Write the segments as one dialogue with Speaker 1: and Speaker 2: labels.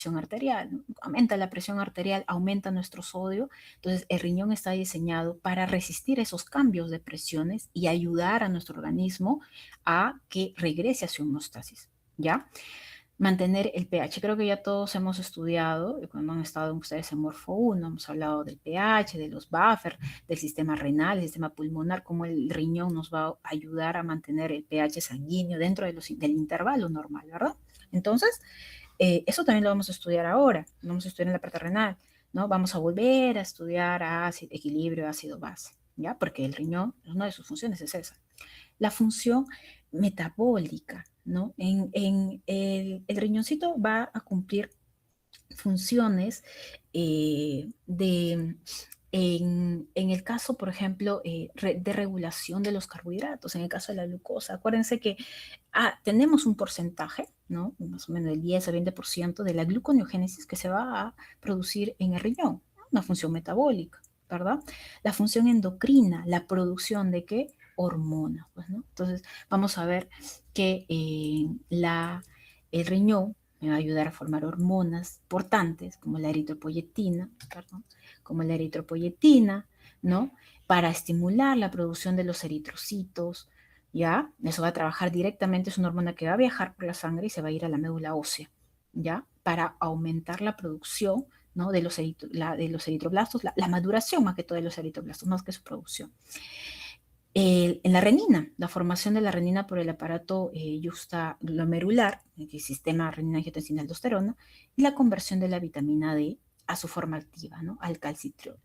Speaker 1: presión arterial, ¿no? Aumenta la presión arterial, aumenta nuestro sodio. Entonces, el riñón está diseñado para resistir esos cambios de presiones y ayudar a nuestro organismo a que regrese a su homeostasis, ¿ya? Mantener el pH. Creo que ya todos hemos estudiado, cuando han estado ustedes en Morfo 1, hemos hablado del pH, de los buffers, del sistema renal, el sistema pulmonar, cómo el riñón nos va a ayudar a mantener el pH sanguíneo dentro del intervalo normal, ¿verdad? Entonces, eso también lo vamos a estudiar ahora, lo vamos a estudiar en la parte renal, ¿no? Vamos a volver a estudiar ácido, equilibrio ácido-base, ¿ya? Porque el riñón, una de sus funciones es esa. La función metabólica, ¿no? El riñoncito va a cumplir funciones en el caso, por ejemplo, de regulación de los carbohidratos, en el caso de la glucosa. Acuérdense que tenemos un porcentaje, ¿no? Más o menos del 10 a 20% de la gluconeogénesis que se va a producir en el riñón, una función metabólica, ¿verdad? La función endocrina, la producción de qué? Hormonas, pues, ¿no? Entonces, vamos a ver que el riñón me va a ayudar a formar hormonas importantes como la eritropoyetina, perdón, como la eritropoyetina, ¿no? Para estimular la producción de los eritrocitos, ¿ya? Eso va a trabajar directamente, es una hormona que va a viajar por la sangre y se va a ir a la médula ósea, ¿ya? Para aumentar la producción, ¿no? De los eritroblastos, la maduración más que todo de los eritroblastos, más que su producción. En la renina, la formación de la renina por el aparato juxtaglomerular, el sistema renina-angiotensina-aldosterona, y la conversión de la vitamina D a su forma activa, ¿no? Al calcitriol,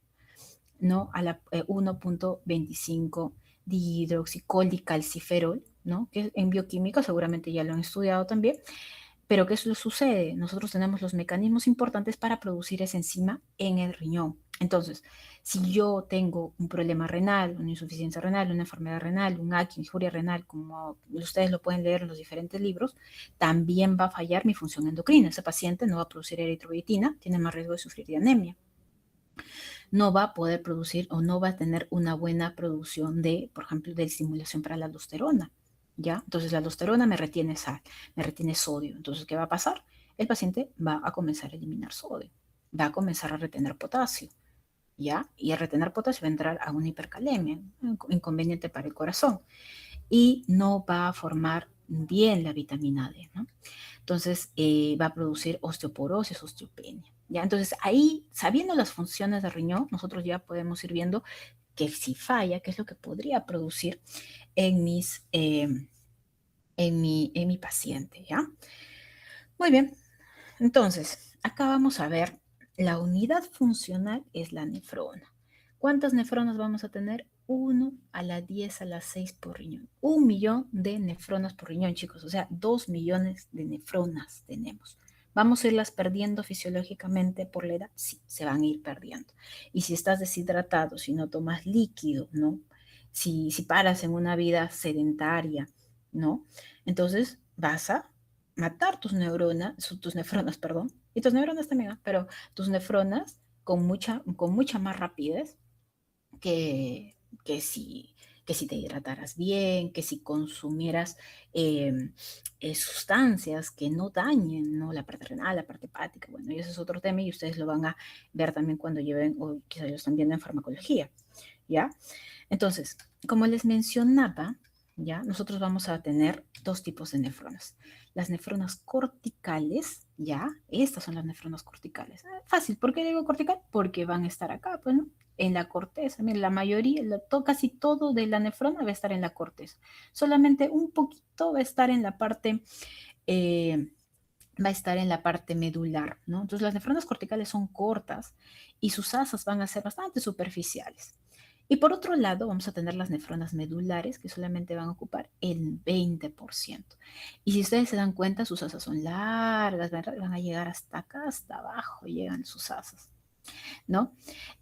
Speaker 1: ¿no? A la 1.25 dihidroxicoldicalciferol, ¿no? Que en bioquímica seguramente ya lo han estudiado también. Pero ¿qué es lo que sucede? Nosotros tenemos los mecanismos importantes para producir esa enzima en el riñón. Entonces, si yo tengo un problema renal, una insuficiencia renal, una enfermedad renal, un AQI, una injuria renal, como ustedes lo pueden leer en los diferentes libros, también va a fallar mi función endocrina. Ese paciente no va a producir eritropoyetina, tiene más riesgo de sufrir de anemia. No va a poder producir o no va a tener una buena producción de, por ejemplo, de estimulación para la aldosterona. ¿Ya? Entonces la aldosterona me retiene sal, me retiene sodio. Entonces, ¿qué va a pasar? El paciente va a comenzar a eliminar sodio, va a comenzar a retener potasio, ¿ya? Y al retener potasio va a entrar a una hipercalemia, un inconveniente para el corazón, y no va a formar bien la vitamina D, ¿no? Entonces va a producir osteoporosis, osteopenia. ¿Ya? Entonces ahí, sabiendo las funciones del riñón, nosotros ya podemos ir viendo que si falla, qué es lo que podría producir en, en mi paciente, ¿ya? Muy bien, entonces, acá vamos a ver, la unidad funcional es la nefrona. ¿Cuántas nefronas vamos a tener? 1 a la 10 a la 6 por riñón. 1 millón de nefronas por riñón, chicos. O sea, 2 millones de nefronas tenemos. ¿Vamos a irlas perdiendo fisiológicamente por la edad? Sí, se van a ir perdiendo. Y si estás deshidratado, si no tomas líquido, ¿no? Si paras en una vida sedentaria, ¿no? Entonces vas a matar tus nefronas, perdón, y tus neuronas también, pero tus nefronas con mucha más rapidez que, que, si, que si te hidrataras bien, que si consumieras sustancias que no dañen, ¿no? La parte renal, la parte hepática, bueno, y ese es otro tema y ustedes lo van a ver también cuando lleven, o quizás lo están viendo en farmacología, ¿ya? Entonces, como les mencionaba, ¿ya? Nosotros vamos a tener dos tipos de nefronas. Las nefronas corticales, ¿ya? Estas son las nefronas corticales. Fácil, ¿por qué digo cortical? Porque van a estar acá, pues, ¿no? En la corteza. Miren, la mayoría, casi todo de la nefrona va a estar en la corteza. Solamente un poquito va a estar en la parte, eh, va a estar en la parte medular, ¿no? Entonces las nefronas corticales son cortas y sus asas van a ser bastante superficiales. Y por otro lado, vamos a tener las nefronas medulares que solamente van a ocupar el 20%. Y si ustedes se dan cuenta, sus asas son largas, van a llegar hasta acá, hasta abajo, llegan sus asas, ¿no?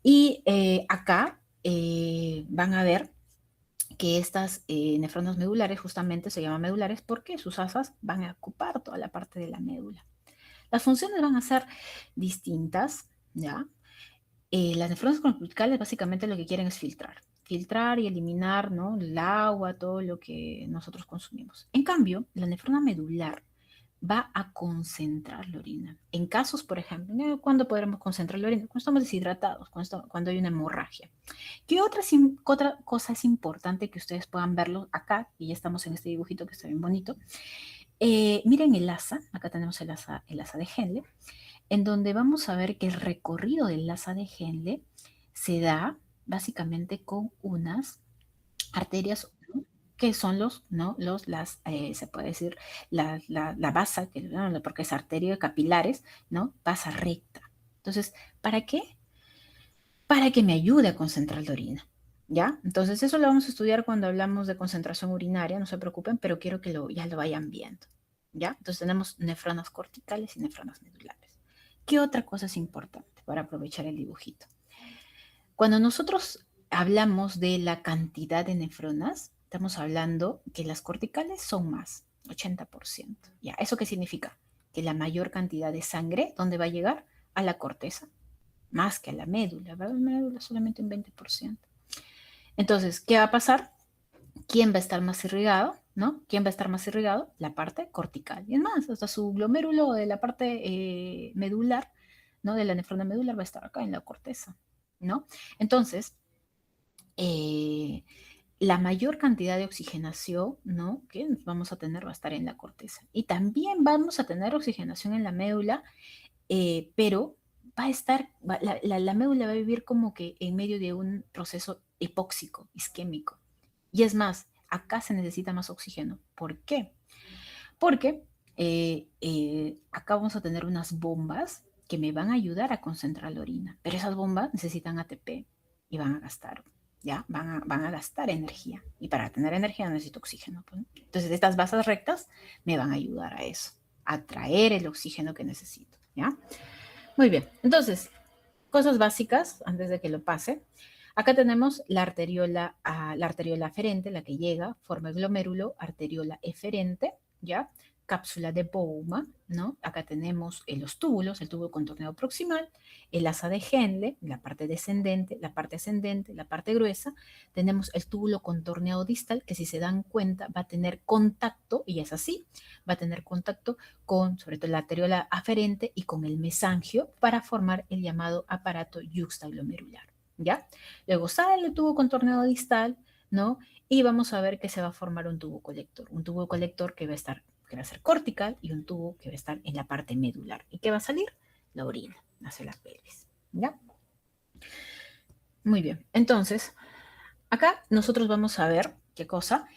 Speaker 1: Y acá van a ver que estas nefronas medulares justamente se llaman medulares porque sus asas van a ocupar toda la parte de la médula. Las funciones van a ser distintas, ¿ya? Las nefronas corticales básicamente lo que quieren es filtrar y eliminar, ¿no? El agua, todo lo que nosotros consumimos. En cambio, la nefrona medular va a concentrar la orina. En casos, por ejemplo, ¿no? ¿Cuándo podremos concentrar la orina? Cuando estamos deshidratados, cuando hay una hemorragia. ¿Qué otra cosa es importante que ustedes puedan verlo acá? Y ya estamos en este dibujito que está bien bonito. Miren el asa, acá tenemos el asa de Henle, en donde vamos a ver que el recorrido del asa de Henle se da básicamente con unas arterias, ¿no? Que son ¿no? Se puede decir, la base, ¿no? Porque es arteria capilares, ¿no? Pasa recta. Entonces, ¿para qué? Para que me ayude a concentrar la orina, ¿ya? Entonces, eso lo vamos a estudiar cuando hablamos de concentración urinaria, no se preocupen, pero quiero que ya lo vayan viendo, ¿ya? Entonces, tenemos nefronas corticales y nefronas medulares. ¿Qué otra cosa es importante para aprovechar el dibujito? Cuando nosotros hablamos de la cantidad de nefronas, estamos hablando que las corticales son más, 80%. ¿Ya? ¿Eso qué significa? Que la mayor cantidad de sangre, ¿dónde va a llegar? A la corteza, más que a la médula, ¿verdad? La médula solamente un 20%. Entonces, ¿qué va a pasar? ¿Quién va a estar más irrigado? ¿No? ¿Quién va a estar más irrigado? La parte cortical. Y es más, hasta su glomérulo de la parte medular, ¿no? De la nefrona medular va a estar acá en la corteza, ¿no? Entonces, eh, la mayor cantidad de oxigenación, ¿no? Que vamos a tener va a estar en la corteza. Y también vamos a tener oxigenación en la médula, pero va a estar, la médula va a vivir como que en medio de un proceso hipóxico, isquémico. Y es más, acá se necesita más oxígeno. ¿Por qué? Porque acá vamos a tener unas bombas que me van a ayudar a concentrar la orina, pero esas bombas necesitan ATP y van a gastar, ¿ya? Van a gastar energía. Y para tener energía necesito oxígeno, pues, ¿no? Entonces, estas basas rectas me van a ayudar a eso, a traer el oxígeno que necesito, ¿ya? Muy bien, entonces, cosas básicas antes de que lo pase. Acá tenemos la arteriola aferente, la que llega, forma el glomérulo, arteriola eferente, ¿ya? Cápsula de Bowman, ¿no? Acá tenemos los túbulos, el tubo contorneado proximal, el asa de Henle, la parte descendente, la parte ascendente, la parte gruesa. Tenemos el túbulo contorneado distal, que si se dan cuenta va a tener contacto, y es así, va a tener contacto con, sobre todo, la arteriola aferente y con el mesangio para formar el llamado aparato yuxtaglomerular, ¿ya? Luego sale el tubo contorneado distal, ¿no? Y vamos a ver que se va a formar un tubo colector que va a ser cortical y un tubo que va a estar en la parte medular. ¿Y qué va a salir? La orina hacia la pelvis, ¿ya? Muy bien, entonces, acá nosotros vamos a ver, ¿qué cosa?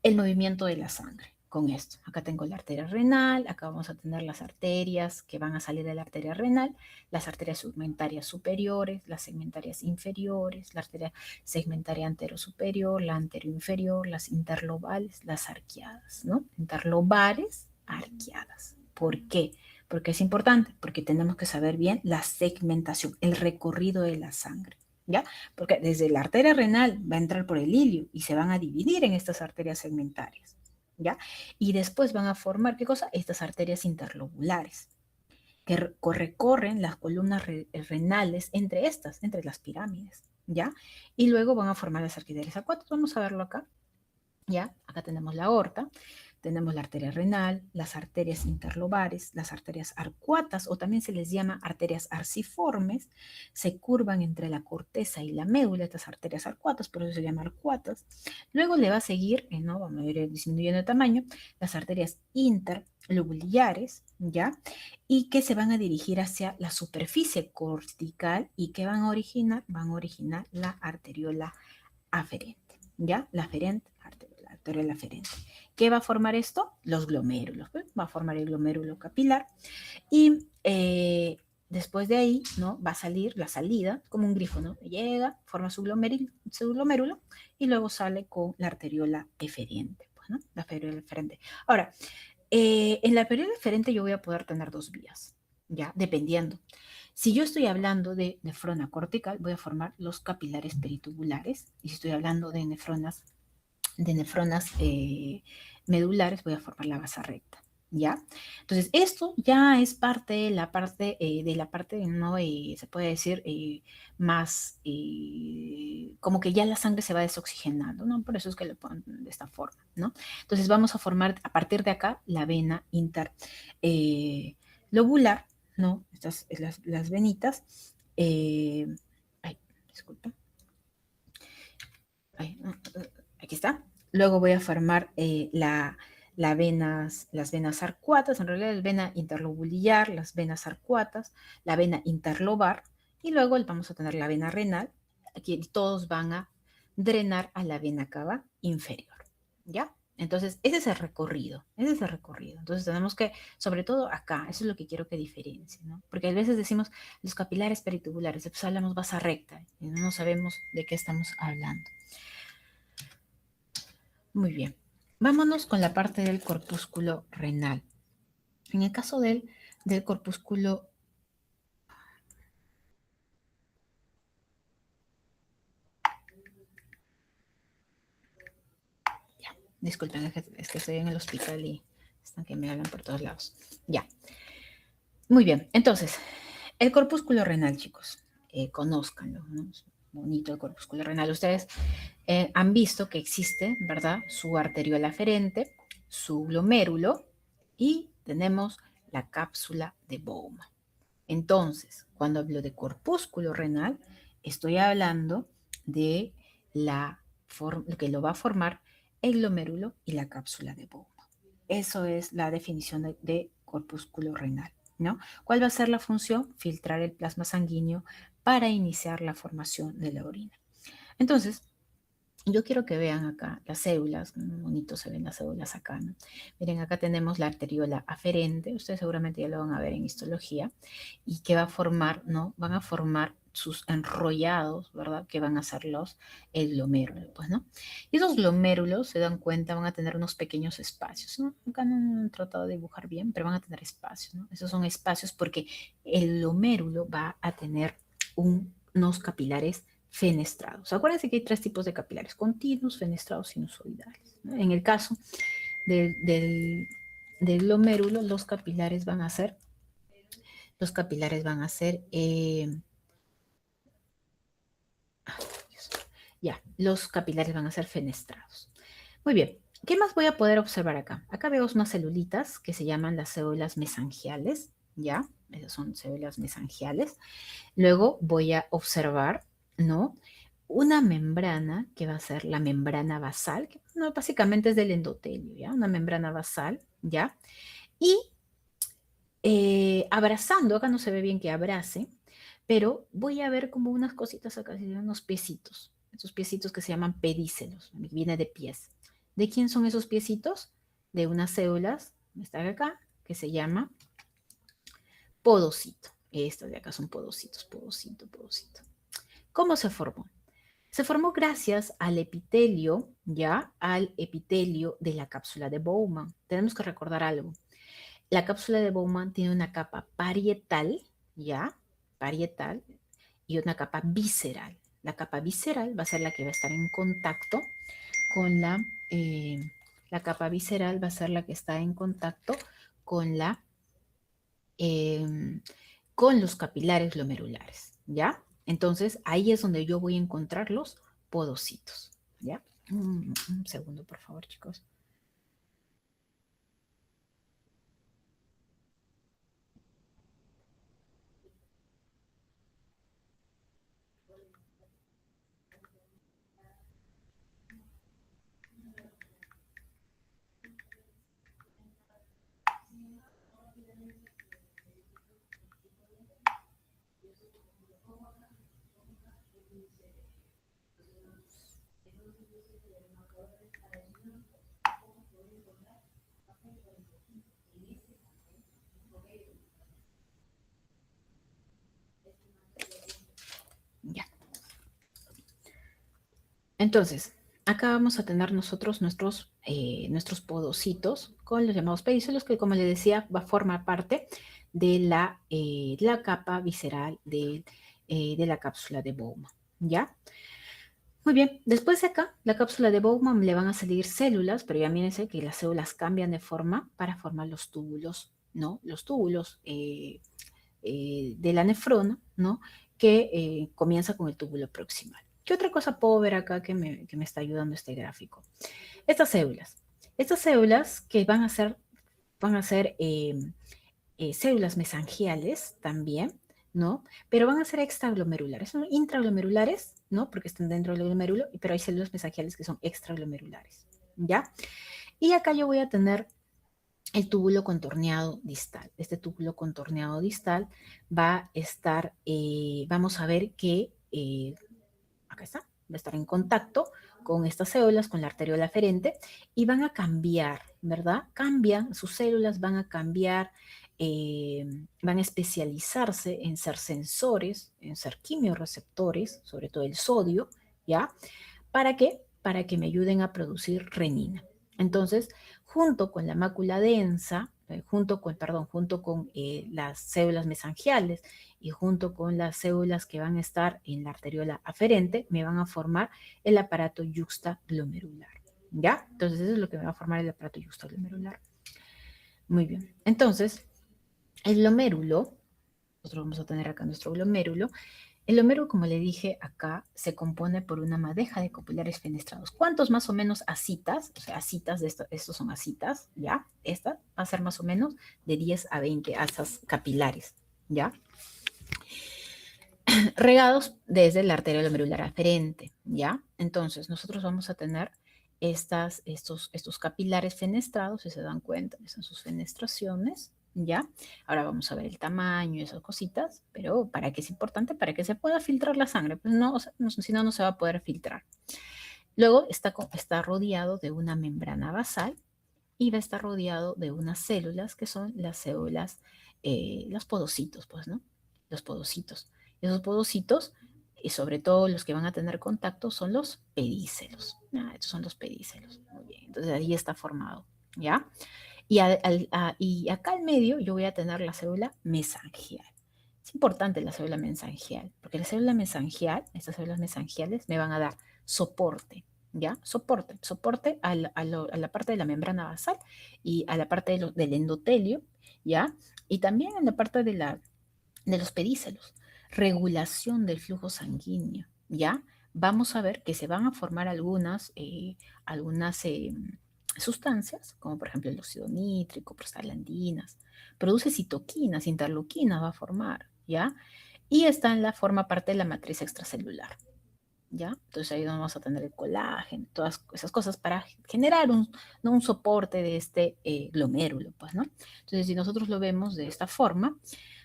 Speaker 1: El movimiento de la sangre con esto. Acá tengo la arteria renal, acá vamos a tener las arterias que van a salir de la arteria renal, las arterias segmentarias superiores, las segmentarias inferiores, la arteria segmentaria anterosuperior, la anteroinferior, las interlobales, las arqueadas, ¿no? Interlobares, arqueadas. ¿Por qué? Porque es importante, porque tenemos que saber bien la segmentación, el recorrido de la sangre, ¿ya? Porque desde la arteria renal va a entrar por el ilio y se van a dividir en estas arterias segmentarias, ¿ya? Y después van a formar, ¿qué cosa? Estas arterias interlobulares, que recorren las columnas renales entre las pirámides, ¿ya? Y luego van a formar las arterias acuáticas. Vamos a verlo acá. ¿Ya? Acá tenemos la aorta, tenemos la arteria renal, las arterias interlobares, las arterias arcuatas, o también se les llama arterias arciformes, se curvan entre la corteza y la médula, estas arterias arcuatas, por eso se llama arcuatas. Luego le va a seguir, ¿no? Vamos a ir disminuyendo de tamaño, las arterias interlobulares, ¿ya? Y que se van a dirigir hacia la superficie cortical y que van a originar la arteriola aferente, ¿ya? La aferente, la arteriola aferente. ¿Qué va a formar esto? Los glomérulos, ¿pues? Va a formar el glomérulo capilar y después de ahí, ¿no? Va a salir la salida, como un grifo, ¿no? Llega, forma su glomérulo y luego sale con la arteriola eferente, pues, ¿no? La arteriola eferente. Ahora, en la arteriola eferente yo voy a poder tener dos vías, ¿ya? Dependiendo. Si yo estoy hablando de nefrona cortical, voy a formar los capilares peritubulares. Y si estoy hablando de nefronas medulares, voy a formar la base recta. ¿ya? Entonces, esto ya es parte de la parte, ¿no? Se puede decir, más, como que ya la sangre se va desoxigenando, ¿no? Por eso es que lo ponen de esta forma, ¿no? Entonces, vamos a formar, a partir de acá, la vena interlobular, ¿no? Estas, las venitas, ay, disculpa, ay, aquí está. Luego voy a formar las venas arcuatas, en realidad es vena interlobular, las venas arcuatas, la vena interlobar, y luego vamos a tener la vena renal. Aquí todos van a drenar a la vena cava inferior, ¿ya? Entonces, ese es el recorrido, ese es el recorrido. Entonces, tenemos que, sobre todo acá, eso es lo que quiero que diferencie, ¿no? Porque a veces decimos los capilares peritubulares, pues hablamos vasa recta y no sabemos de qué estamos hablando. Muy bien. Vámonos con la parte del corpúsculo renal. En el caso del corpúsculo... Ya, disculpen, es que estoy en el hospital y están que me hablan por todos lados. Ya. Muy bien. Entonces, el corpúsculo renal, chicos, conózcanlo, ¿no? Es bonito el corpúsculo renal. Ustedes han visto que existe, ¿verdad? Su arteriola aferente, su glomérulo y tenemos la cápsula de Bowman. Entonces, cuando hablo de corpúsculo renal, estoy hablando de lo que lo va a formar el glomérulo y la cápsula de Bowman. Eso es la definición de corpúsculo renal, ¿no? ¿Cuál va a ser la función? Filtrar el plasma sanguíneo para iniciar la formación de la orina. Entonces, yo quiero que vean acá las células, bonito se ven las células acá, ¿no? Miren, acá tenemos la arteriola aferente, ustedes seguramente ya lo van a ver en histología, y que va a formar, ¿no? Van a formar sus enrollados, ¿verdad? Que van a ser el glomérulo, pues, ¿no? Y esos glomérulos, se dan cuenta, van a tener unos pequeños espacios, ¿no? Acá no he tratado de dibujar bien, pero van a tener espacios, ¿no? Esos son espacios porque el glomérulo va a tener unos capilares fenestrados. Acuérdense que hay tres tipos de capilares: continuos, fenestrados, sinusoidales, ¿no? En el caso del glomérulo, los capilares van a ser, ya, los capilares van a ser fenestrados. Muy bien, ¿qué más voy a poder observar acá? Acá veo unas celulitas que se llaman las células mesangiales, ¿ya? Esas son células mesangiales. Luego voy a observar, ¿no? Una membrana que va a ser la membrana basal, que no, básicamente es del endotelio, ¿ya? Una membrana basal, ¿ya? Y abrazando, acá no se ve bien que abrace, pero voy a ver como unas cositas acá, unos piecitos, esos piecitos que se llaman pedícelos, viene de pies. ¿De quién son esos piecitos? De unas células, está acá, que se llama podocito. Estas de acá son podocitos, podocito. ¿Cómo se formó? Se formó gracias al epitelio, ¿ya? Al epitelio de la cápsula de Bowman. Tenemos que recordar algo. La cápsula de Bowman tiene una capa parietal, ¿ya? Parietal, y una capa visceral. La capa visceral va a ser la que va a estar en contacto con la capa visceral va a ser la que está en contacto con eh, con los capilares glomerulares, ¿ya? Entonces, ahí es donde yo voy a encontrar los podocitos, ¿ya? Un segundo, por favor, chicos. Ya. Entonces, acá vamos a tener nosotros nuestros podocitos con los llamados pedícelos, que como les decía, va a formar parte de la capa visceral de la cápsula de Bowman, ¿ya? Muy bien, después de acá, la cápsula de Bowman le van a salir células, pero ya mírense que las células cambian de forma para formar los túbulos, ¿no? Los túbulos de la nefrona, ¿no? Que comienza con el túbulo proximal. ¿Qué otra cosa puedo ver acá que me está ayudando este gráfico? Estas células que van a ser células mesangiales también, ¿no? Pero van a ser extraglomerulares, son intraglomerulares, ¿no? Porque están dentro del glomérulo, pero hay células mesangiales que son extraglomerulares, ¿ya? Y acá yo voy a tener el túbulo contorneado distal. Este túbulo contorneado distal va a estar, vamos a ver que, acá está, va a estar en contacto con estas células, con la arteriola aferente, y van a cambiar, ¿verdad? Cambian, sus células van a cambiar, van a especializarse en ser sensores, en ser quimiorreceptores, sobre todo el sodio, ¿ya? ¿Para qué? Para que me ayuden a producir renina. Entonces, junto con la mácula densa, junto con las células mesangiales y junto con las células que van a estar en la arteriola aferente, me van a formar el aparato yuxtaglomerular. ¿Ya? Entonces, eso es lo que me va a formar el aparato yuxtaglomerular. Muy bien. Entonces, el glomérulo, nosotros vamos a tener acá nuestro glomérulo. El glomérulo, como le dije acá, se compone por una madeja de capilares fenestrados. ¿Cuántos más o menos ascitas? O sea, ascitas de estos son ascitas, ¿ya? Esta va a ser más o menos de 10 a 20 asas capilares, ¿ya? Regados desde la arteria glomerular aferente, ¿ya? Entonces, nosotros vamos a tener estos capilares fenestrados, si se dan cuenta, esas son sus fenestraciones, ¿ya? Ahora vamos a ver el tamaño y esas cositas, pero ¿para qué es importante? Para que se pueda filtrar la sangre, pues no, o sea, si no, no se va a poder filtrar. Luego está rodeado de una membrana basal y va a estar rodeado de unas células que son las células, los podocitos, pues, ¿no? Los podocitos. Esos podocitos, y sobre todo los que van a tener contacto, son los pedícelos. Estos son los pedícelos. Muy bien, entonces ahí está formado, ¿ya? Y acá al medio yo voy a tener la célula mesangial. Es importante la célula mesangial, porque la célula mesangial, estas células mesangiales me van a dar soporte, ¿ya? Soporte a la parte de la membrana basal y a la parte del endotelio, ¿ya? Y también en la parte de los pedícelos. Regulación del flujo sanguíneo, ¿ya? Vamos a ver que se van a formar algunas sustancias, como por ejemplo el óxido nítrico, prostaglandinas, produce citoquinas, interleuquinas va a formar, ¿ya? Y está en la forma parte de la matriz extracelular, ¿ya? Entonces ahí vamos a tener el colágeno, todas esas cosas para generar ¿no? un soporte de este glomérulo, pues, ¿no? Entonces si nosotros lo vemos de esta forma,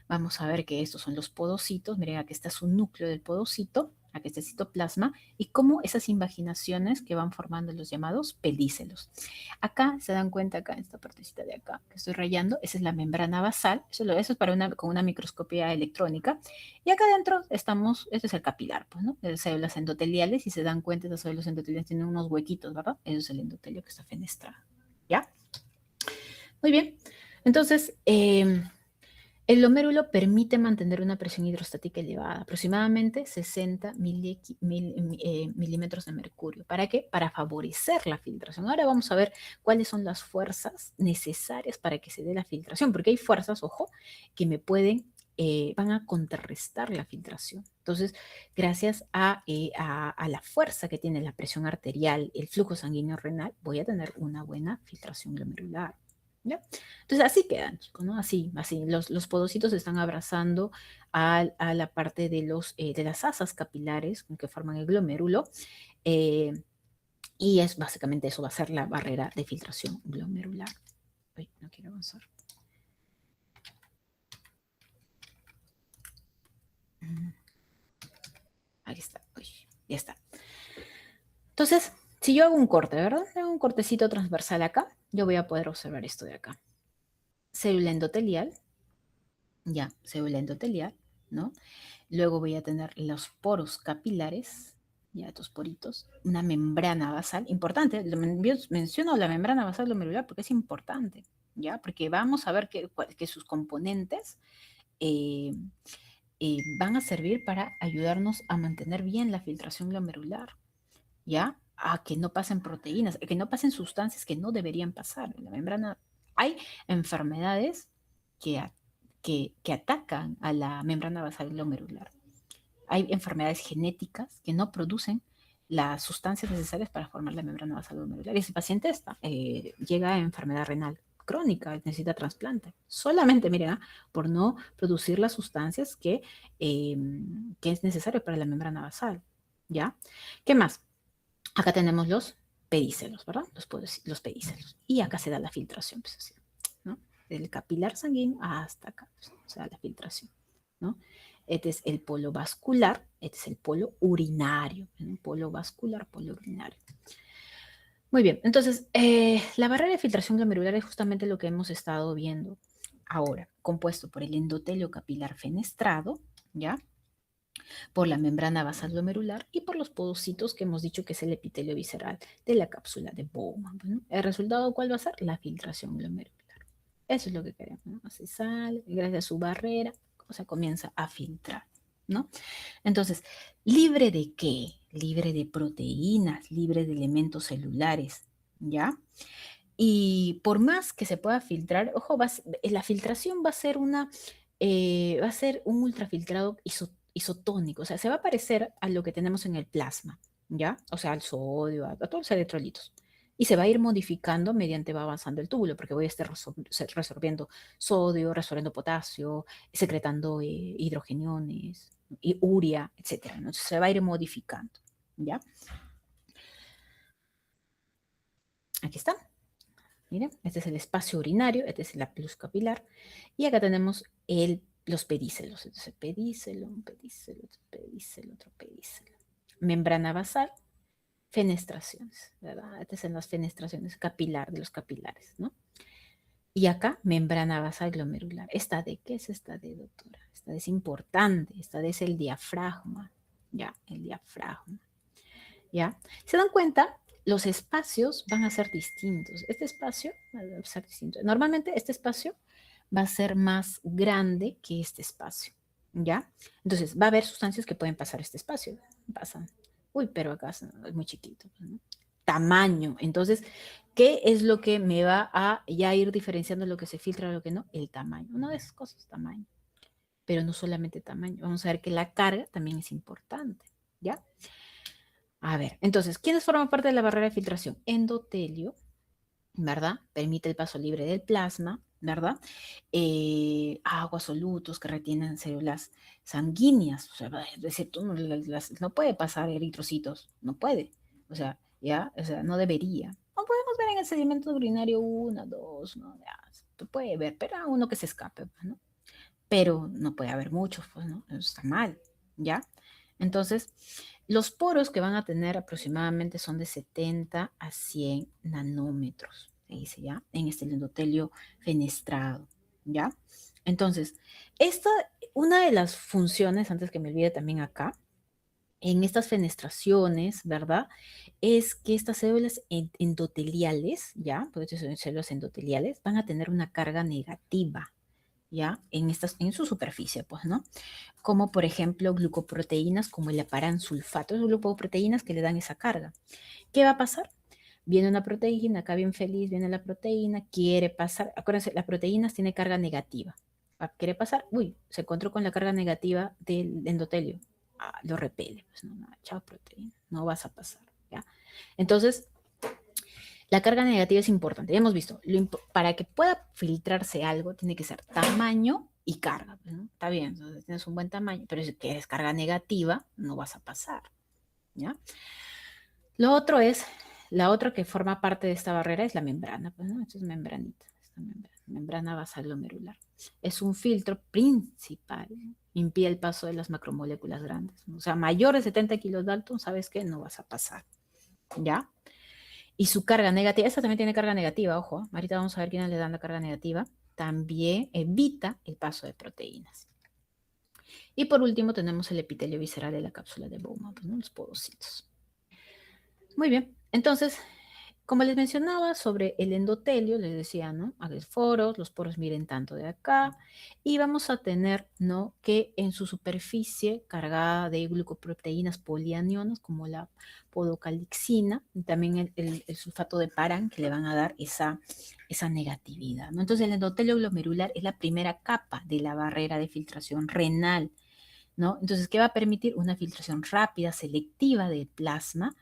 Speaker 1: vamos a ver que estos son los podocitos, miren, aquí está su núcleo del podocito, aquí está el citoplasma, y cómo esas invaginaciones que van formando los llamados pedícelos. Acá se dan cuenta, acá en esta partecita de acá que estoy rayando, esa es la membrana basal, eso es con una microscopía electrónica, y acá adentro este es el capilar, pues, ¿no? De células endoteliales, y se dan cuenta, esas células endoteliales tienen unos huequitos, ¿verdad? Eso es el endotelio que está fenestrado, ¿ya? Muy bien, entonces, el glomérulo permite mantener una presión hidrostática elevada, aproximadamente 60 milímetros de mercurio. ¿Para qué? Para favorecer la filtración. Ahora vamos a ver cuáles son las fuerzas necesarias para que se dé la filtración, porque hay fuerzas, ojo, que van a contrarrestar la filtración. Entonces, gracias a la fuerza que tiene la presión arterial, el flujo sanguíneo renal, voy a tener una buena filtración glomerular. ¿Ya? Entonces así quedan, chicos, ¿no? Así. Los podocitos se están abrazando a la parte de las asas capilares que forman el glomérulo. eh, y es básicamente eso va a ser la barrera de filtración glomerular. Uy, no quiero avanzar. Ahí está. Uy, ya está. Entonces, si yo hago un corte, ¿verdad? Hago un cortecito transversal acá, yo voy a poder observar esto de acá. Célula endotelial, ya, célula endotelial, ¿no? Luego voy a tener los poros capilares, ya estos poritos, una membrana basal, importante, menciono la membrana basal glomerular porque es importante, ¿ya? Porque vamos a ver que sus componentes eh, van a servir para ayudarnos a mantener bien la filtración glomerular. ¿ya? A que no pasen proteínas, a que no pasen sustancias que no deberían pasar en la membrana. Hay enfermedades que, que atacan a la membrana basal glomerular. Hay enfermedades genéticas que no producen las sustancias necesarias para formar la membrana basal glomerular. Y ese paciente llega a enfermedad renal crónica, necesita trasplante. Solamente, miren, por no producir las sustancias que es necesario para la membrana basal. ¿Ya? ¿Qué más? Acá tenemos los pedícelos, ¿verdad? Los pedícelos. Y acá se da la filtración, pues así, ¿no? Del capilar sanguíneo hasta acá, pues, o sea, la filtración, ¿no? Este es el polo vascular, este es el polo urinario, ¿no? Polo vascular, polo urinario. Muy bien, entonces, la barrera de filtración glomerular es justamente lo que hemos estado viendo ahora, compuesto por el endotelio capilar fenestrado, ¿ya? Por la membrana basal glomerular y por los podocitos que hemos dicho que es el epitelio visceral de la cápsula de Bowman. ¿No? ¿El resultado cuál va a ser? La filtración glomerular. Eso es lo que queremos, ¿no? Así sale, gracias a su barrera, o sea, comienza a filtrar, ¿no? Entonces, ¿libre de qué? Libre de proteínas, libre de elementos celulares, ¿ya? Y por más que se pueda filtrar, ojo, la filtración va a ser un ultrafiltrado isotónico, o sea, se va a parecer a lo que tenemos en el plasma, ¿ya? O sea, al sodio, a todos los electrolitos. Y se va a ir modificando mediante va avanzando el túbulo, porque voy a estar resorbiendo sodio, resorbiendo potasio, secretando hidrogeniones, y urea, etcétera. Entonces se va a ir modificando, ¿ya? Aquí está. Miren, este es el espacio urinario, este es la plus capilar. Y acá tenemos los pedícelos. Entonces, pedícelo, un pedícelo, otro pedícelo, otro pedícelo. Membrana basal, fenestraciones, ¿verdad? Estas son las fenestraciones capilar de los capilares, ¿no? Y acá, membrana basal glomerular. ¿Esta de qué es esta de, doctora? Esta es importante, esta es el diafragma, ¿ya? El diafragma. ¿Ya? ¿Se dan cuenta? Los espacios van a ser distintos. Este espacio va a ser distinto. Normalmente este espacio va a ser más grande que este espacio, ¿ya? Entonces, va a haber sustancias que pueden pasar este espacio. Pasan. Uy, pero acá es muy chiquito, ¿no? Tamaño. Entonces, ¿qué es lo que me va a ya ir diferenciando lo que se filtra y lo que no? El tamaño. Una de esas cosas, tamaño. Pero no solamente tamaño. Vamos a ver que la carga también es importante, ¿ya? A ver, entonces, ¿quiénes forman parte de la barrera de filtración? Endotelio, ¿verdad? Permite el paso libre del plasma, ¿verdad? Aguas solutos que retienen células sanguíneas. O sea, es decir, tú no puede pasar eritrocitos, no puede. O sea, ya, o sea, no debería. No podemos ver en el sedimento urinario una, dos, no, ya, tú puede ver, pero a uno que se escape, pues, ¿no? Pero no puede haber muchos, pues, ¿no? Eso está mal, ¿ya? Entonces, los poros que van a tener aproximadamente son de 70 a 100 nanómetros, se dice, ¿ya? En este endotelio fenestrado, ¿ya? Entonces, una de las funciones, antes que me olvide también acá, en estas fenestraciones, ¿verdad? Es que estas células endoteliales, ¿ya? Porque son células endoteliales, van a tener una carga negativa, ¿ya? En su superficie, pues, ¿no? Como por ejemplo glucoproteínas como el aparansulfato, es glucoproteínas que le dan esa carga. ¿Qué va a pasar? Viene una proteína, acá bien feliz, viene la proteína, quiere pasar, acuérdense, las proteínas tienen carga negativa. ¿Quiere pasar? Uy, se encontró con la carga negativa del endotelio. Lo repele, pues no, chao proteína, no vas a pasar, ¿ya? Entonces, la carga negativa es importante. Ya hemos visto, para que pueda filtrarse algo, tiene que ser tamaño y carga, ¿no? Está bien, entonces tienes un buen tamaño, pero si tienes carga negativa, no vas a pasar, ¿ya? Lo otro es, la otra que forma parte de esta barrera es la membrana, pues, ¿no? Esto es membranita, esta membrana basal glomerular. Es un filtro principal, impide el paso de las macromoléculas grandes. O sea, mayor de 70 kilos Dalton, ¿sabes qué? No vas a pasar, ¿ya? Y su carga negativa, esta también tiene carga negativa, ojo, ahorita vamos a ver quiénes le dan la carga negativa, también evita el paso de proteínas. Y por último tenemos el epitelio visceral de la cápsula de Bowman, pues, ¿no? Los podocitos. Muy bien, entonces, Como les mencionaba sobre el endotelio, les decía, ¿no? A los poros miren tanto de acá, y vamos a tener, ¿no? Que en su superficie cargada de glucoproteínas polianionas, como la podocalixina, y también el sulfato de paran, que le van a dar esa negatividad, ¿no? Entonces, el endotelio glomerular es la primera capa de la barrera de filtración renal, ¿no? Entonces, ¿qué va a permitir? Una filtración rápida, selectiva del plasma,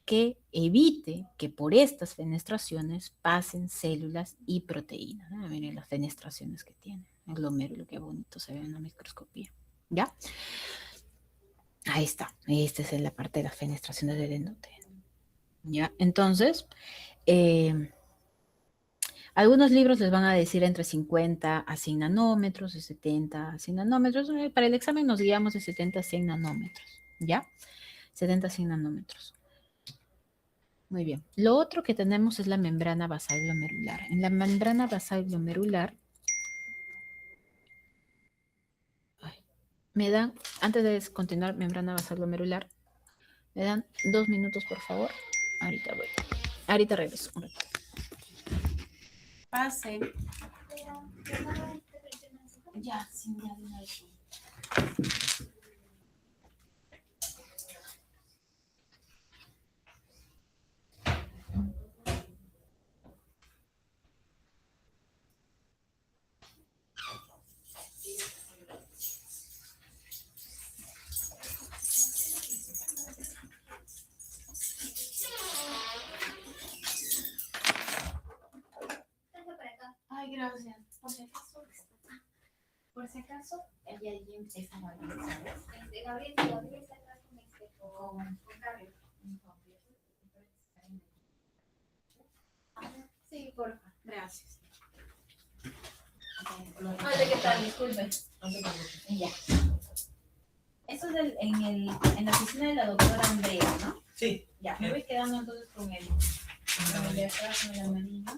Speaker 1: que evite que por estas fenestraciones pasen células y proteínas, ¿no? Miren las fenestraciones que tiene el glomérulo, qué bonito se ve en la microscopía, ¿ya? Ahí está, esta es la parte de las fenestraciones del endotelio, ¿ya? Entonces, algunos libros les van a decir entre 50 a 100 nanómetros, de 70 a 100 nanómetros. Para el examen nos guiamos de 70 a 100 nanómetros, ¿ya? 70 a 100 nanómetros. Muy bien. Lo otro que tenemos es la membrana basal glomerular. En la membrana basal glomerular, me dan, antes de continuar, membrana basal glomerular, me dan 2 minutos, por favor. Ahorita voy. Ahorita regreso. Pasen. Ya, sin ya de una vez. Ay, gracias. Por si acaso, el día de Jim está mal, ¿sabes? Gabriel está atrás con Gabriel. Sí, porfa. Gracias. Hola, ¿qué tal? Disculpe. Ya. Eso es en la oficina de la doctora Andrea, ¿no? Sí. Ya, me voy quedando entonces con el de atrás, con el amarillo.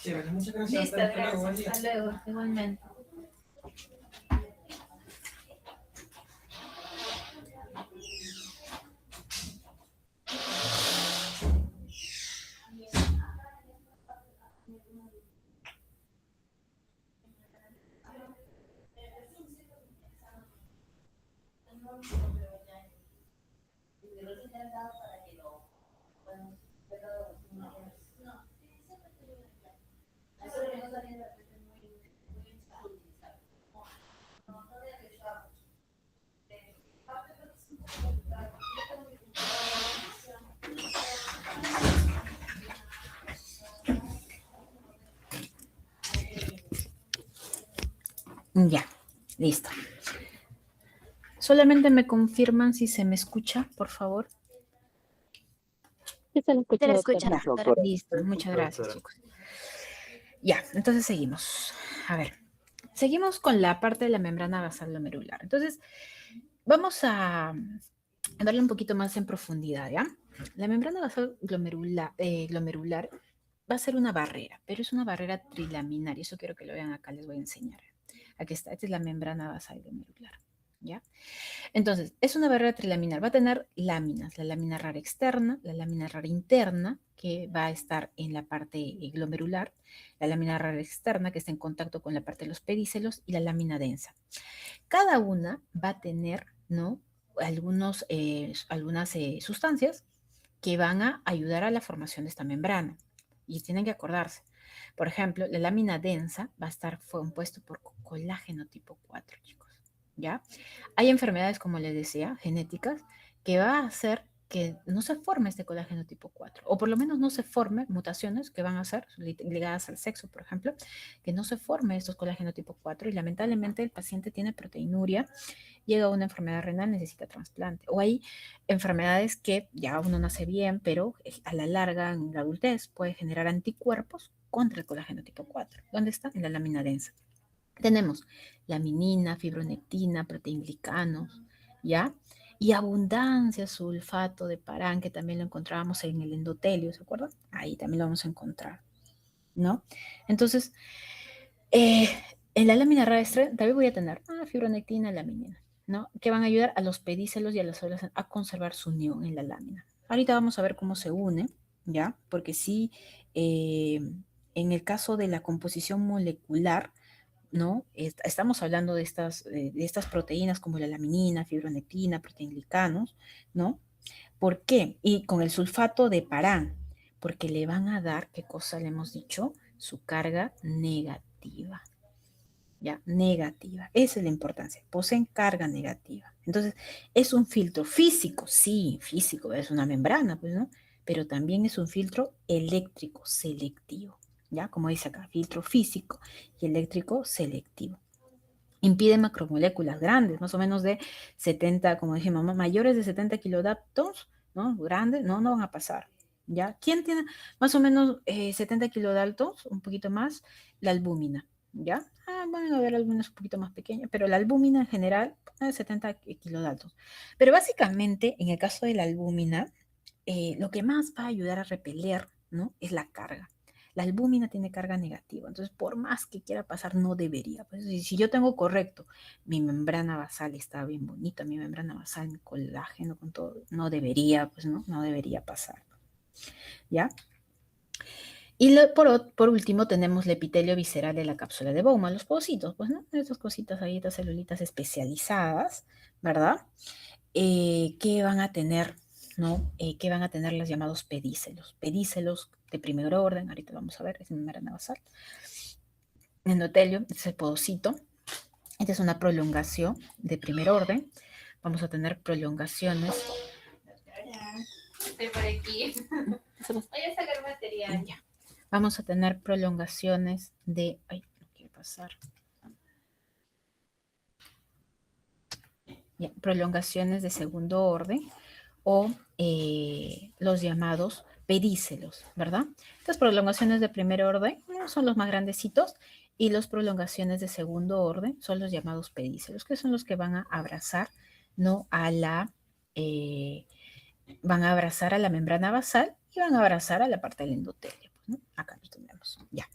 Speaker 2: Chévere, muchas gracias.
Speaker 1: Listo, gracias. Hasta luego, igualmente. Ya, listo. Solamente me confirman si se me escucha, por favor.
Speaker 3: Sí, se le escucha, doctora.
Speaker 1: Listo, muchas gracias, chicos. Ya, entonces seguimos. A ver, seguimos con la parte de la membrana basal glomerular. Entonces, vamos a darle un poquito más en profundidad, ¿ya? La membrana basal glomerular va a ser una barrera, pero es una barrera trilaminar, y eso quiero que lo vean acá, les voy a enseñar. Aquí está, esta es la membrana basal glomerular, ¿ya? Entonces, es una barrera trilaminar, va a tener láminas, la lámina rara externa, la lámina rara interna, que va a estar en la parte glomerular, la lámina rara externa, que está en contacto con la parte de los pedícelos, y la lámina densa. Cada una va a tener, ¿no?, algunas sustancias que van a ayudar a la formación de esta membrana. Y tienen que acordarse. Por ejemplo, la lámina densa va a estar compuesto por colágeno tipo 4, chicos. ¿Ya? Hay enfermedades, como les decía, genéticas, que va a hacer que no se forme este colágeno tipo 4, o por lo menos no se forme mutaciones que van a ser ligadas al sexo, por ejemplo, que no se forme estos colágeno tipo 4 y lamentablemente el paciente tiene proteinuria, llega a una enfermedad renal, necesita trasplante. O hay enfermedades que ya uno nace bien, pero a la larga, en la adultez, puede generar anticuerpos contra el colágeno tipo 4. ¿Dónde está? En la lámina densa. Tenemos laminina, fibronectina, proteinglicanos, ¿ya? Y abundancia, sulfato de parán, que también lo encontrábamos en el endotelio, ¿se acuerdan? Ahí también lo vamos a encontrar, ¿no? Entonces, en la lámina rastre también voy a tener fibronectina, laminina, ¿no? Que van a ayudar a los pedícelos y a las células a conservar su unión en la lámina. Ahorita vamos a ver cómo se une, ¿ya? Porque sí, en el caso de la composición molecular, ¿no? Estamos hablando de estas proteínas como la laminina, fibronectina, proteinglicanos, ¿no? ¿Por qué? Y con el sulfato de parán, porque le van a dar, ¿qué cosa le hemos dicho? Su carga negativa. ¿Ya? Negativa. Esa es la importancia. Poseen carga negativa. Entonces, es un filtro físico, sí, físico, es una membrana, pues, ¿no? Pero también es un filtro eléctrico selectivo, ¿ya? Como dice acá, filtro físico y eléctrico selectivo. Impide macromoléculas grandes, más o menos de 70, como dijimos, mayores de 70 kilodaltons, ¿no? Grandes, no van a pasar, ¿ya? ¿Quién tiene más o menos 70 kilodaltons? Un poquito más, la albúmina, ¿ya? Van a haber albúminas un poquito más pequeñas, pero la albúmina en general, 70 kilodaltons. Pero básicamente, en el caso de la albúmina, lo que más va a ayudar a repeler, ¿no? Es la carga. La albúmina tiene carga negativa, entonces por más que quiera pasar, no debería. Pues, si yo tengo correcto, mi membrana basal está bien bonita, mi membrana basal, mi colágeno con todo, no debería, pues no debería pasar. ¿Ya? Y por último tenemos el epitelio visceral de la cápsula de Bowman, los pocitos, pues, ¿no? Estas cositas ahí, estas celulitas especializadas, ¿verdad? Que van a tener, ¿no? Que van a tener los llamados pedícelos. Pedícelos de primer orden, ahorita vamos a ver, es membrana basal. Endotelio, este es el podocito. Esta es una prolongación de primer orden. Vamos a tener prolongaciones.
Speaker 3: Estoy por aquí. Voy a sacar material.
Speaker 1: Ya. Vamos a tener prolongaciones de... Ay, no quiere pasar. Ya, prolongaciones de segundo orden o los llamados pedícelos, ¿verdad? Las prolongaciones de primer orden son los más grandecitos y las prolongaciones de segundo orden son los llamados pedícelos, que son los que van a abrazar, ¿no? Van a abrazar a la membrana basal y van a abrazar a la parte del endotelio, ¿no? Acá lo tenemos, ya.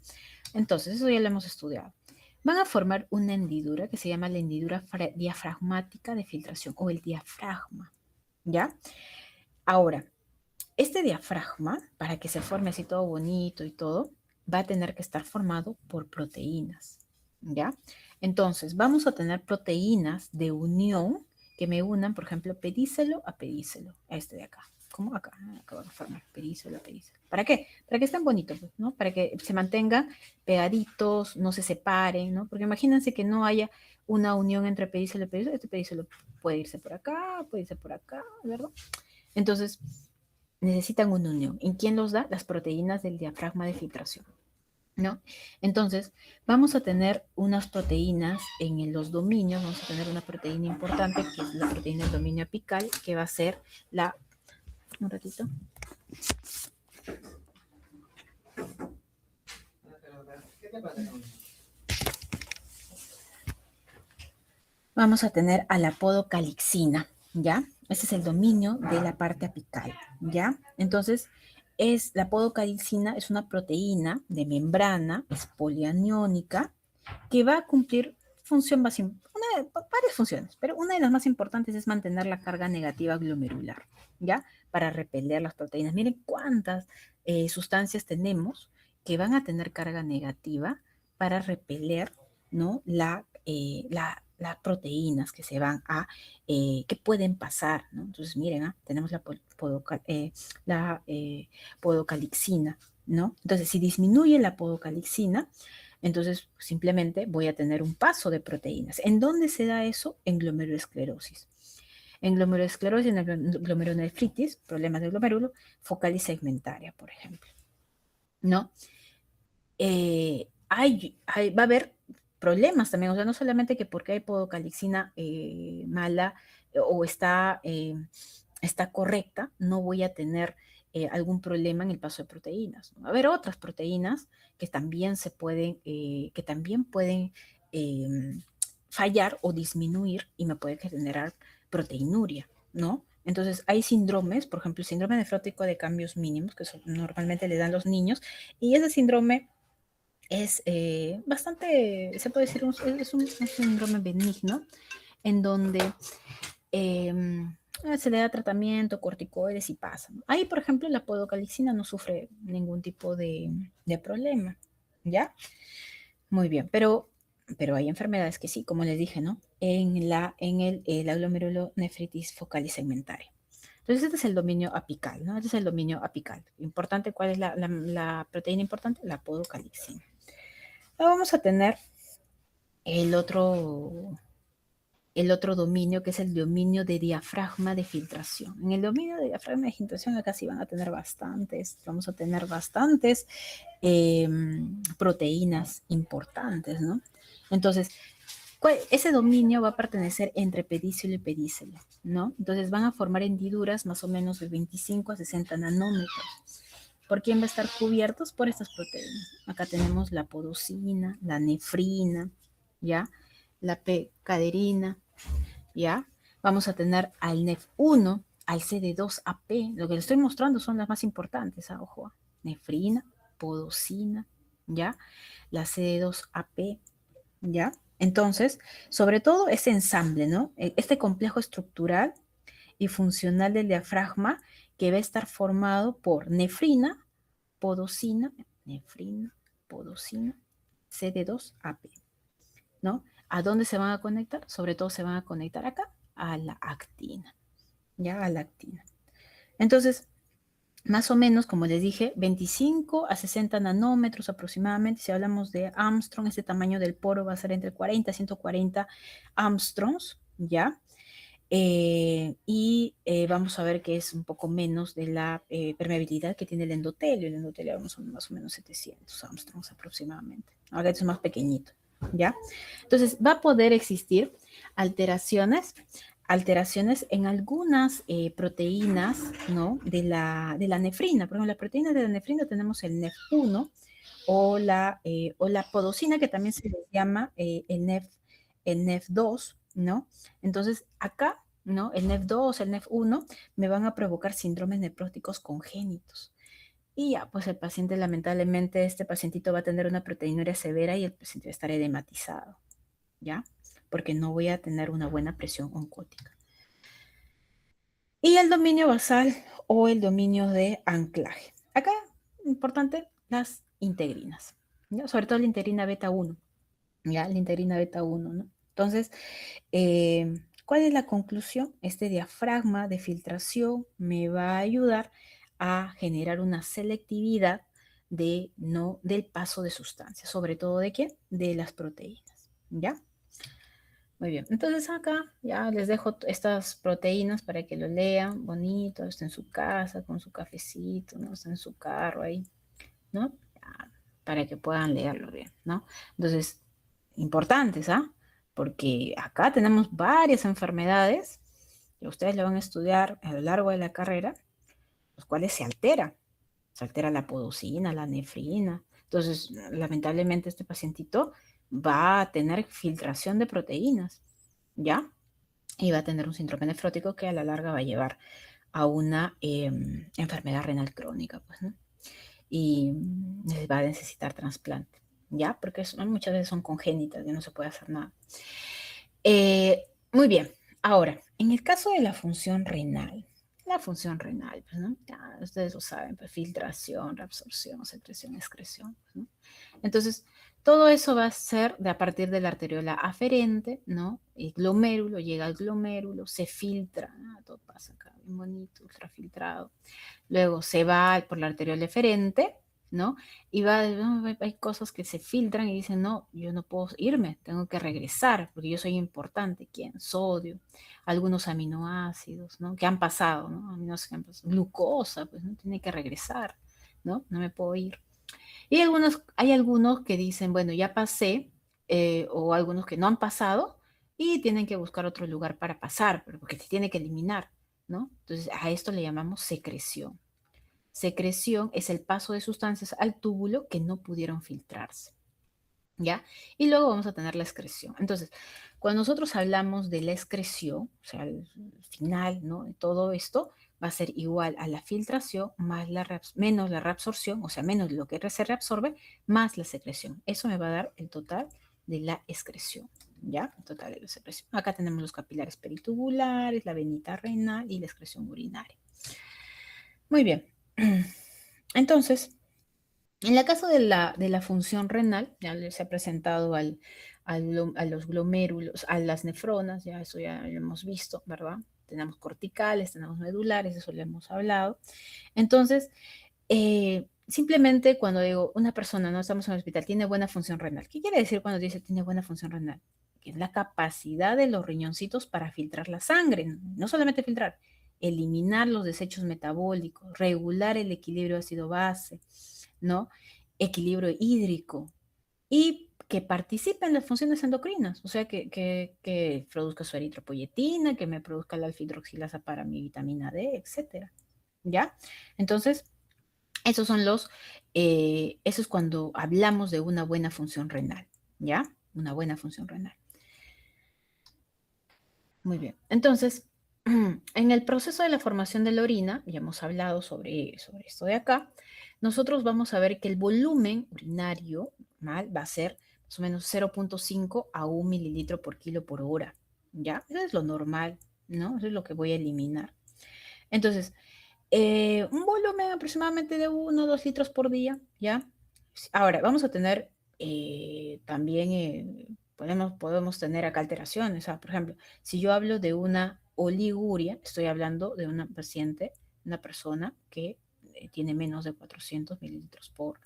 Speaker 1: Entonces, eso ya lo hemos estudiado. Van a formar una hendidura que se llama la hendidura diafragmática de filtración o el diafragma, ¿ya? Ahora, este diafragma, para que se forme así todo bonito y todo, va a tener que estar formado por proteínas, ¿ya? Entonces, vamos a tener proteínas de unión que me unan, por ejemplo, pedícelo a pedícelo, a este de acá. ¿Cómo acá? Acá van a formar pedícelo a pedícelo. ¿Para qué? Para que estén bonitos, ¿no? Para que se mantengan pegaditos, no se separen, ¿no? Porque imagínense que no haya una unión entre pedícelo y pedícelo. Este pedícelo puede irse por acá, ¿verdad? Entonces, necesitan una unión. ¿En quién los da? Las proteínas del diafragma de filtración, ¿no? Entonces, vamos a tener unas proteínas en los dominios, vamos a tener una proteína importante, que es la proteína del dominio apical, que va a ser la... Un ratito. Vamos a tener a la podocalixina, ¿ya? Ese es el dominio de la parte apical, ¿ya? Entonces, la podocalixina es una proteína de membrana, es polianiónica, que va a cumplir varias funciones, pero una de las más importantes es mantener la carga negativa glomerular, ¿ya? Para repeler las proteínas. Miren cuántas sustancias tenemos que van a tener carga negativa para repeler, ¿no? Las proteínas que se van que pueden pasar, ¿no? Entonces, miren, tenemos la podocalixina, ¿no? Entonces, si disminuye la podocalixina, entonces simplemente voy a tener un paso de proteínas. ¿En dónde se da eso? En glomerulosclerosis. En glomerulosclerosis, en glomerulonefritis, problemas del glomérulo, focal y segmentaria, por ejemplo, ¿no? Va a haber problemas también, o sea, no solamente que porque hay podocalixina mala o está correcta, no voy a tener algún problema en el paso de proteínas. Va a haber otras proteínas que también pueden fallar o disminuir y me puede generar proteinuria, ¿no? Entonces, hay síndromes, por ejemplo, el síndrome nefrótico de cambios mínimos, que normalmente le dan los niños, y ese síndrome es bastante, se puede decir, es un síndrome benigno, en donde se le da tratamiento, corticoides y pasa, ¿no? Ahí, por ejemplo, la podocalixina no sufre ningún tipo de problema, ¿ya? Muy bien, pero hay enfermedades que sí, como les dije, ¿no? La glomerulonefritis focal y segmentaria. Entonces, este es el dominio apical, ¿no? Este es el dominio apical. Importante, ¿cuál es la proteína importante? La podocalixina. Ahora vamos a tener el otro dominio, que es el dominio de diafragma de filtración. En el dominio de diafragma de filtración, acá sí van a tener vamos a tener bastantes proteínas importantes, ¿no? Entonces, ese dominio va a pertenecer entre pedicelo y pedicelo, ¿no? Entonces van a formar hendiduras más o menos de 25 a 60 nanómetros. ¿Por quién va a estar cubiertos? Por estas proteínas. Acá tenemos la podocina, la nefrina, ¿ya? La P-caderina, ¿ya? Vamos a tener al NEF1, al CD2AP. Lo que les estoy mostrando son las más importantes, ojo. Nefrina, podocina, ¿ya? La CD2AP, ¿ya? Entonces, sobre todo ese ensamble, ¿no? Este complejo estructural y funcional del diafragma que va a estar formado por nefrina, podocina, CD2AP, ¿no? ¿A dónde se van a conectar? Sobre todo se van a conectar acá, a la actina, ¿ya? A la actina. Entonces, más o menos, como les dije, 25 a 60 nanómetros aproximadamente. Si hablamos de Armstrong, ese tamaño del poro va a ser entre 40 y 140 Armstrongs, ¿ya? Vamos a ver que es un poco menos de la permeabilidad que tiene el endotelio. El endotelio vamos a más o menos 700 Armstrongs aproximadamente. Ahora es más pequeñito, ¿ya? Entonces, va a poder existir alteraciones en algunas proteínas, ¿no? De la nefrina. Por ejemplo, las proteínas de la nefrina tenemos el NEF1 o la podocina, que también se les llama el NEF2, ¿no? Entonces, acá, ¿no? El NEF2, el NEF1 me van a provocar síndromes nefróticos congénitos. Y ya, pues el paciente, lamentablemente, este pacientito va a tener una proteinuria severa y el paciente va a estar edematizado, ¿ya? Porque no voy a tener una buena presión oncótica. Y el dominio basal o el dominio de anclaje. Acá, importante, las integrinas, ¿ya? Sobre todo la integrina beta 1, ¿ya? La integrina beta 1, ¿no? Entonces, ¿cuál es la conclusión? Este diafragma de filtración me va a ayudar a generar una selectividad del paso de sustancias, sobre todo ¿de qué? De las proteínas, ¿ya? Muy bien, entonces acá ya les dejo estas proteínas para que lo lean bonito, está en su casa con su cafecito, ¿no? Está en su carro ahí, ¿no? Ya, para que puedan leerlo bien, ¿no? Entonces, importantes, Porque acá tenemos varias enfermedades que ustedes lo van a estudiar a lo largo de la carrera, los cuales se altera la podocina, la nefrina. Entonces, lamentablemente este pacientito va a tener filtración de proteínas, ¿ya? Y va a tener un síndrome nefrótico que a la larga va a llevar a una enfermedad renal crónica, pues, ¿no? Y va a necesitar trasplante, ¿ya? Porque muchas veces son congénitas y no se puede hacer nada. Muy bien, ahora, en el caso de la función renal, pues, ¿no? Ya ustedes lo saben, pues, filtración, reabsorción, secreción, excreción, pues, ¿no? Entonces, todo eso va a ser a partir de la arteriola aferente, ¿no? El glomérulo, llega al glomérulo, se filtra, ¿no? Todo pasa acá, bien bonito, ultrafiltrado. Luego se va por la arteriola eferente, ¿no? Hay cosas que se filtran y dicen, no, yo no puedo irme, tengo que regresar porque yo soy importante. ¿Quién? Sodio, algunos aminoácidos, ¿no? Que han pasado, ¿no? Aminoácidos que han pasado. Glucosa, pues, ¿no? Tiene que regresar, ¿no? No me puedo ir. Y hay algunos que dicen, bueno, ya pasé, o algunos que no han pasado y tienen que buscar otro lugar para pasar, porque se tiene que eliminar, ¿no? Entonces, a esto le llamamos secreción. Secreción es el paso de sustancias al túbulo que no pudieron filtrarse, ¿ya? Y luego vamos a tener la excreción. Entonces, cuando nosotros hablamos de la excreción, o sea, el final, ¿no? De todo esto va a ser igual a la filtración menos la reabsorción, o sea, menos lo que se reabsorbe, más la secreción. Eso me va a dar el total de la excreción, ¿ya? El total de la secreción. Acá tenemos los capilares peritubulares, la venita renal y la excreción urinaria. Muy bien. Entonces, en el caso de la función renal, ya les he presentado a los glomérulos, a las nefronas, ya eso ya lo hemos visto, ¿verdad? Tenemos corticales, tenemos medulares, eso lo hemos hablado. Entonces, simplemente cuando digo una persona, no estamos en el hospital, tiene buena función renal. ¿Qué quiere decir cuando dice tiene buena función renal? Que es la capacidad de los riñoncitos para filtrar la sangre, no solamente filtrar, eliminar los desechos metabólicos, regular el equilibrio ácido-base, ¿no? Equilibrio hídrico y que participe en las funciones endocrinas, o sea, que produzca su eritropoyetina, que me produzca la alfa-hidroxilasa para mi vitamina D, etcétera, ¿ya? Entonces, esos son eso es cuando hablamos de una buena función renal, ¿ya? Una buena función renal. Muy bien. Entonces, en el proceso de la formación de la orina, ya hemos hablado sobre esto de acá, nosotros vamos a ver que el volumen urinario normal va a ser más o menos 0,5 a 1 mililitro por kilo por hora, ¿ya? Eso es lo normal, ¿no? Eso es lo que voy a eliminar. Entonces, un volumen aproximadamente de 1 o 2 litros por día, ¿ya? Ahora, vamos a tener también, podemos tener acá alteraciones. Por ejemplo, si yo hablo de una oliguria, estoy hablando de una paciente, una persona que tiene menos de 400 mililitros por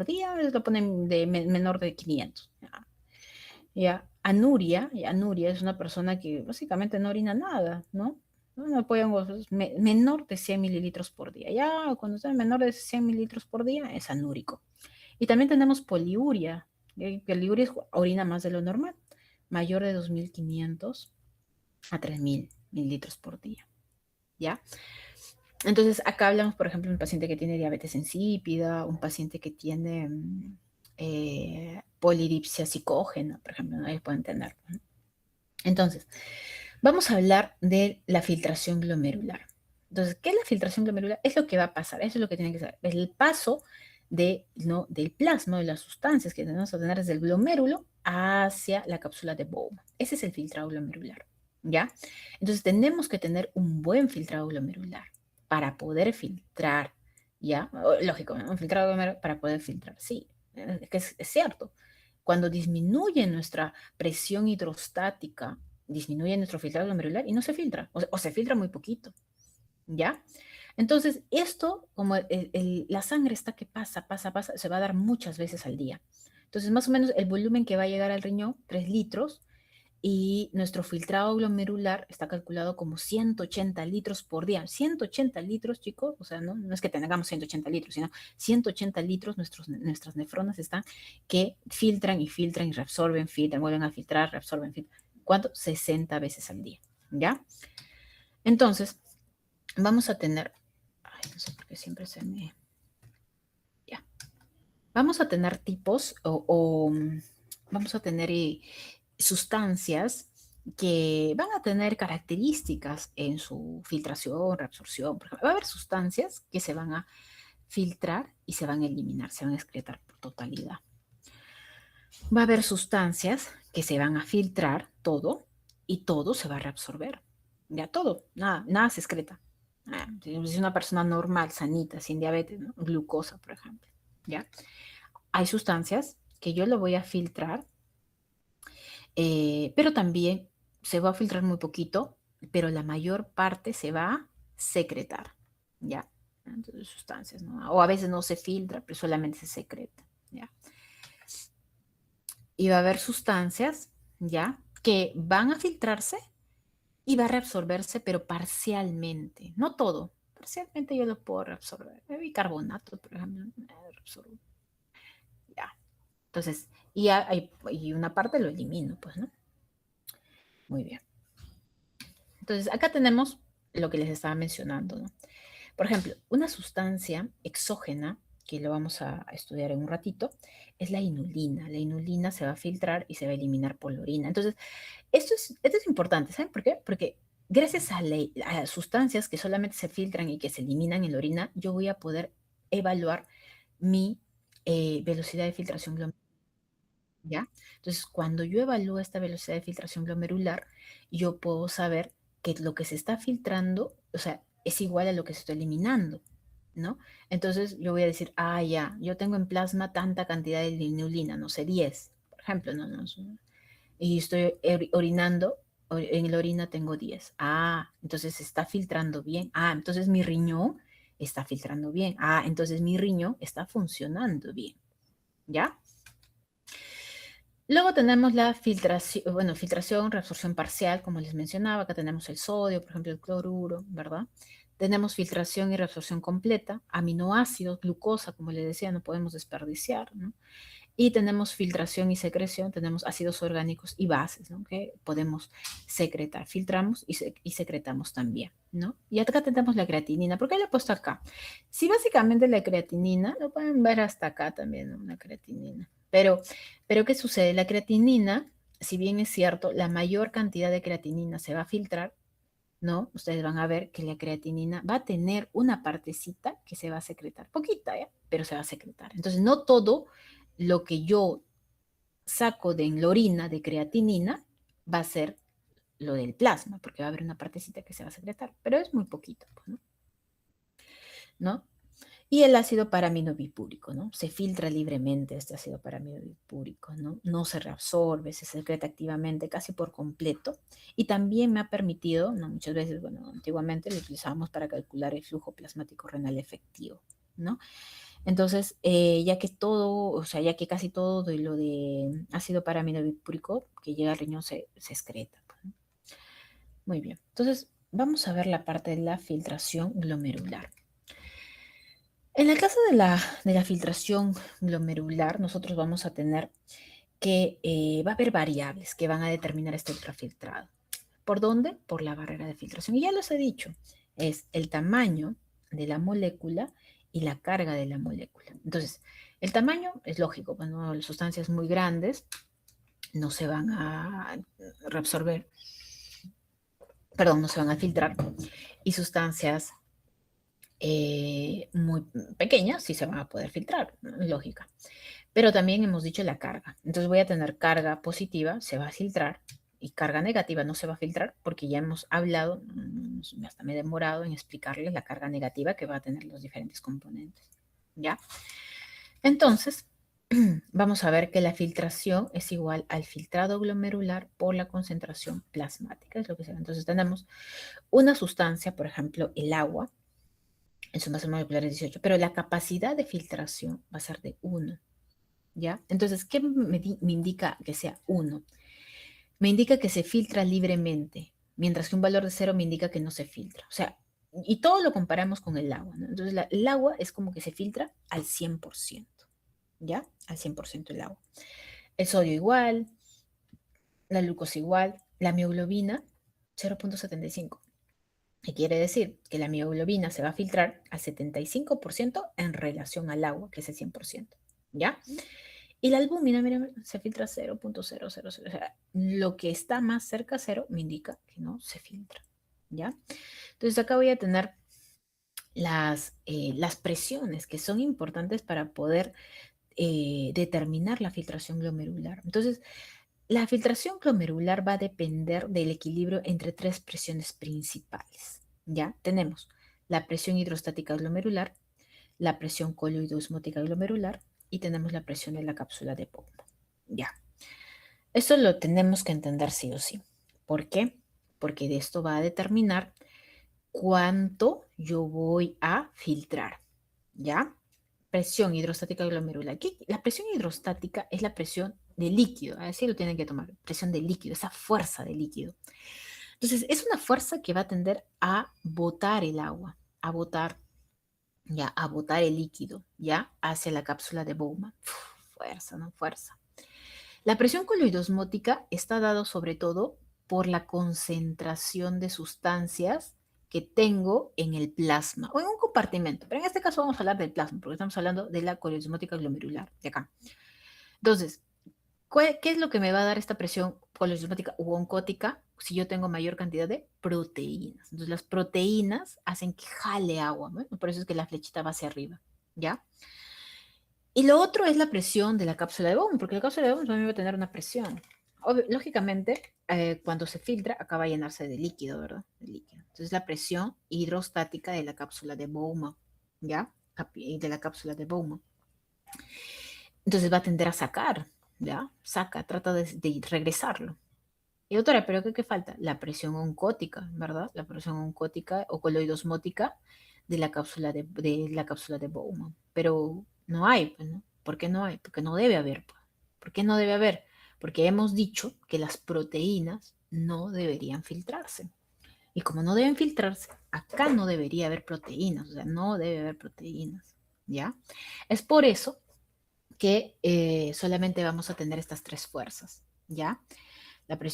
Speaker 1: día, lo ponen de menor de 500. ¿Ya? Anuria es una persona que básicamente no orina nada, ¿no? No pueden, menor de 100 mililitros por día. Ya cuando está menor de 100 mililitros por día es anúrico. Y también tenemos poliuria, que poliuria es orina más de lo normal, mayor de 2.500 a 3.000 mililitros por día, ¿ya? Entonces, acá hablamos, por ejemplo, de un paciente que tiene diabetes insípida, un paciente que tiene polidipsia psicógena, por ejemplo, ¿no? Ellos pueden tener. Entonces, vamos a hablar de la filtración glomerular. Entonces, ¿qué es la filtración glomerular? Es lo que va a pasar, eso es lo que tienen que saber. Es el paso ¿no? del plasma, de las sustancias que tenemos a tener desde el glomérulo hacia la cápsula de Bowman. Ese es el filtrado glomerular, ¿ya? Entonces, tenemos que tener un buen filtrado glomerular para poder filtrar, ¿ya? Lógico, ¿no? Un filtrado glomerular para poder filtrar, sí, es cierto. Cuando disminuye nuestra presión hidrostática, disminuye nuestro filtrado glomerular y no se filtra, o se filtra muy poquito, ¿ya? Entonces, esto, como la sangre está que pasa, se va a dar muchas veces al día. Entonces, más o menos el volumen que va a llegar al riñón, 3 litros, y nuestro filtrado glomerular está calculado como 180 litros por día. 180 litros, chicos, o sea, no es que tengamos 180 litros, sino 180 litros nuestras nefronas están que filtran y filtran y reabsorben, filtran, vuelven a filtrar, reabsorben, filtran. ¿Cuánto? 60 veces al día, ¿ya? Entonces, vamos a tener, ay, no sé por qué siempre se me, ya, vamos a tener tipos vamos a tener sustancias que van a tener características en su filtración, reabsorción. Por ejemplo, va a haber sustancias que se van a filtrar y se van a eliminar, se van a excretar por totalidad. Va a haber sustancias que se van a filtrar todo y todo se va a reabsorber. Ya todo, nada se excreta. Si es una persona normal, sanita, sin diabetes, ¿no? Glucosa, por ejemplo. ¿Ya? Hay sustancias que yo lo voy a filtrar, pero también se va a filtrar muy poquito, pero la mayor parte se va a secretar, ¿ya? Entonces, sustancias, ¿no? O a veces no se filtra, pero solamente se secreta, ¿ya? Y va a haber sustancias, ¿ya? Que van a filtrarse y va a reabsorberse, pero parcialmente, no todo. Parcialmente yo lo puedo reabsorber. El bicarbonato, por ejemplo, reabsorbo. Ya. Entonces, y una parte lo elimino, pues, ¿no? Muy bien. Entonces, acá tenemos lo que les estaba mencionando, ¿no? Por ejemplo, una sustancia exógena, que lo vamos a estudiar en un ratito, es la inulina. La inulina se va a filtrar y se va a eliminar por la orina. Entonces, esto es importante, ¿saben por qué? Porque gracias a sustancias que solamente se filtran y que se eliminan en la orina, yo voy a poder evaluar mi velocidad de filtración glomerular, ¿ya? Entonces, cuando yo evalúo esta velocidad de filtración glomerular, yo puedo saber que lo que se está filtrando, o sea, es igual a lo que se está eliminando, ¿no? Entonces, yo voy a decir, ah, ya, yo tengo en plasma tanta cantidad de inulina, no sé, 10, por ejemplo, no, y estoy orinando, en la orina tengo 10. Ah, entonces se está filtrando bien. Ah, entonces mi riñón está filtrando bien. Ah, entonces mi riñón está funcionando bien. ¿Ya? Luego tenemos la filtración, bueno, filtración, reabsorción parcial, como les mencionaba. Acá tenemos el sodio, por ejemplo, el cloruro, ¿verdad? Tenemos filtración y reabsorción completa, aminoácidos, glucosa, como les decía, no podemos desperdiciar, ¿no? Y tenemos filtración y secreción, tenemos ácidos orgánicos y bases, ¿no? Que podemos secretar. Filtramos y secretamos también, ¿no? Y acá tenemos la creatinina. ¿Por qué la he puesto acá? Sí, básicamente la creatinina, lo pueden ver hasta acá también, ¿no? La creatinina. Pero ¿qué sucede? La creatinina, si bien es cierto, la mayor cantidad de creatinina se va a filtrar, ¿no? Ustedes van a ver que la creatinina va a tener una partecita que se va a secretar, poquita, ¿ya? Pero se va a secretar. Entonces, no todo lo que yo saco de en la orina de creatinina va a ser lo del plasma, porque va a haber una partecita que se va a secretar, pero es muy poquito, pues, ¿no? ¿No? Y el ácido bipúrico, ¿no? Se filtra libremente este ácido bipúrico, ¿no? No se reabsorbe, se secreta activamente, casi por completo. Y también me ha permitido, ¿no? Muchas veces, bueno, antiguamente lo utilizábamos para calcular el flujo plasmático renal efectivo, ¿no? Entonces, ya que todo, o sea, ya que casi todo de lo de ácido bipúrico que llega al riñón se excreta, pues, ¿no? Muy bien. Entonces, vamos a ver la parte de la filtración glomerular. En el caso de la filtración glomerular, nosotros vamos a tener que va a haber variables que van a determinar este ultrafiltrado. ¿Por dónde? Por la barrera de filtración. Y ya los he dicho, es el tamaño de la molécula y la carga de la molécula. Entonces, el tamaño es lógico, cuando las sustancias muy grandes no se van a reabsorber, perdón, no se van a filtrar, y sustancias muy pequeñas sí se van a poder filtrar, ¿no? Lógica. Pero también hemos dicho la carga. Entonces voy a tener carga positiva, se va a filtrar, y carga negativa no se va a filtrar porque ya hemos hablado, hasta me he demorado en explicarles la carga negativa que va a tener los diferentes componentes. ¿Ya? Entonces, vamos a ver que la filtración es igual al filtrado glomerular por la concentración plasmática, es lo que se ve. Entonces tenemos una sustancia, por ejemplo, el agua, en su masa molecular es 18, pero la capacidad de filtración va a ser de 1. ¿Ya? Entonces, ¿qué me indica que sea 1? Me indica que se filtra libremente, mientras que un valor de 0 me indica que no se filtra. O sea, y todo lo comparamos con el agua, ¿no? Entonces, el agua es como que se filtra al 100%, ¿ya? Al 100% el agua. El sodio igual, la glucosa igual, la mioglobina 0,75. ¿Qué quiere decir? Que la mioglobina se va a filtrar al 75% en relación al agua, que es el 100%, ¿ya? Y la albúmina, mira, se filtra 0,000. O sea, lo que está más cerca a cero me indica que no se filtra, ¿ya? Entonces acá voy a tener las presiones que son importantes para poder determinar la filtración glomerular. Entonces, la filtración glomerular va a depender del equilibrio entre tres presiones principales, ¿ya? Tenemos la presión hidrostática glomerular, la presión coloidosmótica glomerular y tenemos la presión de la cápsula de Bowman. Ya. Eso lo tenemos que entender sí o sí. ¿Por qué? Porque de esto va a determinar cuánto yo voy a filtrar, ¿ya? Presión hidrostática glomerular. La presión hidrostática es la presión de líquido, así lo tienen que tomar, presión de líquido, esa fuerza de líquido. Entonces, es una fuerza que va a tender a botar el agua, a botar, ya, a botar el líquido, ya, hacia la cápsula de Bowman. Fuerza, ¿no? Fuerza. La presión coloidosmótica está dada sobre todo por la concentración de sustancias que tengo en el plasma o en un compartimento. Pero en este caso vamos a hablar del plasma, porque estamos hablando de la coloidosmótica glomerular, de acá. Entonces, ¿qué es lo que me va a dar esta presión coloidosmótica u oncótica si yo tengo mayor cantidad de proteínas? Entonces, las proteínas hacen que jale agua, ¿no? Por eso es que la flechita va hacia arriba, ¿ya? Y lo otro es la presión de la cápsula de Bowman, porque la cápsula de Bowman también va a tener una presión. Lógicamente, cuando se filtra, acaba de llenarse de líquido, ¿verdad? De líquido. Entonces, la presión hidrostática de la cápsula de Bowman, ¿ya? De la cápsula de Bowman. Entonces, va a tender a sacar, ¿ya? Saca, trata de regresarlo. Y doctora, ¿pero qué falta? La presión oncótica, ¿verdad? La presión oncótica o coloidosmótica de la cápsula de Bowman. Pero no hay, pues, ¿no? ¿Por qué no hay? Porque no debe haber, pues. ¿Por qué no debe haber? Porque hemos dicho que las proteínas no deberían filtrarse. Y como no deben filtrarse, acá no debería haber proteínas, o sea, no debe haber proteínas, ¿ya? Es por eso que solamente vamos a tener estas tres fuerzas, ¿ya?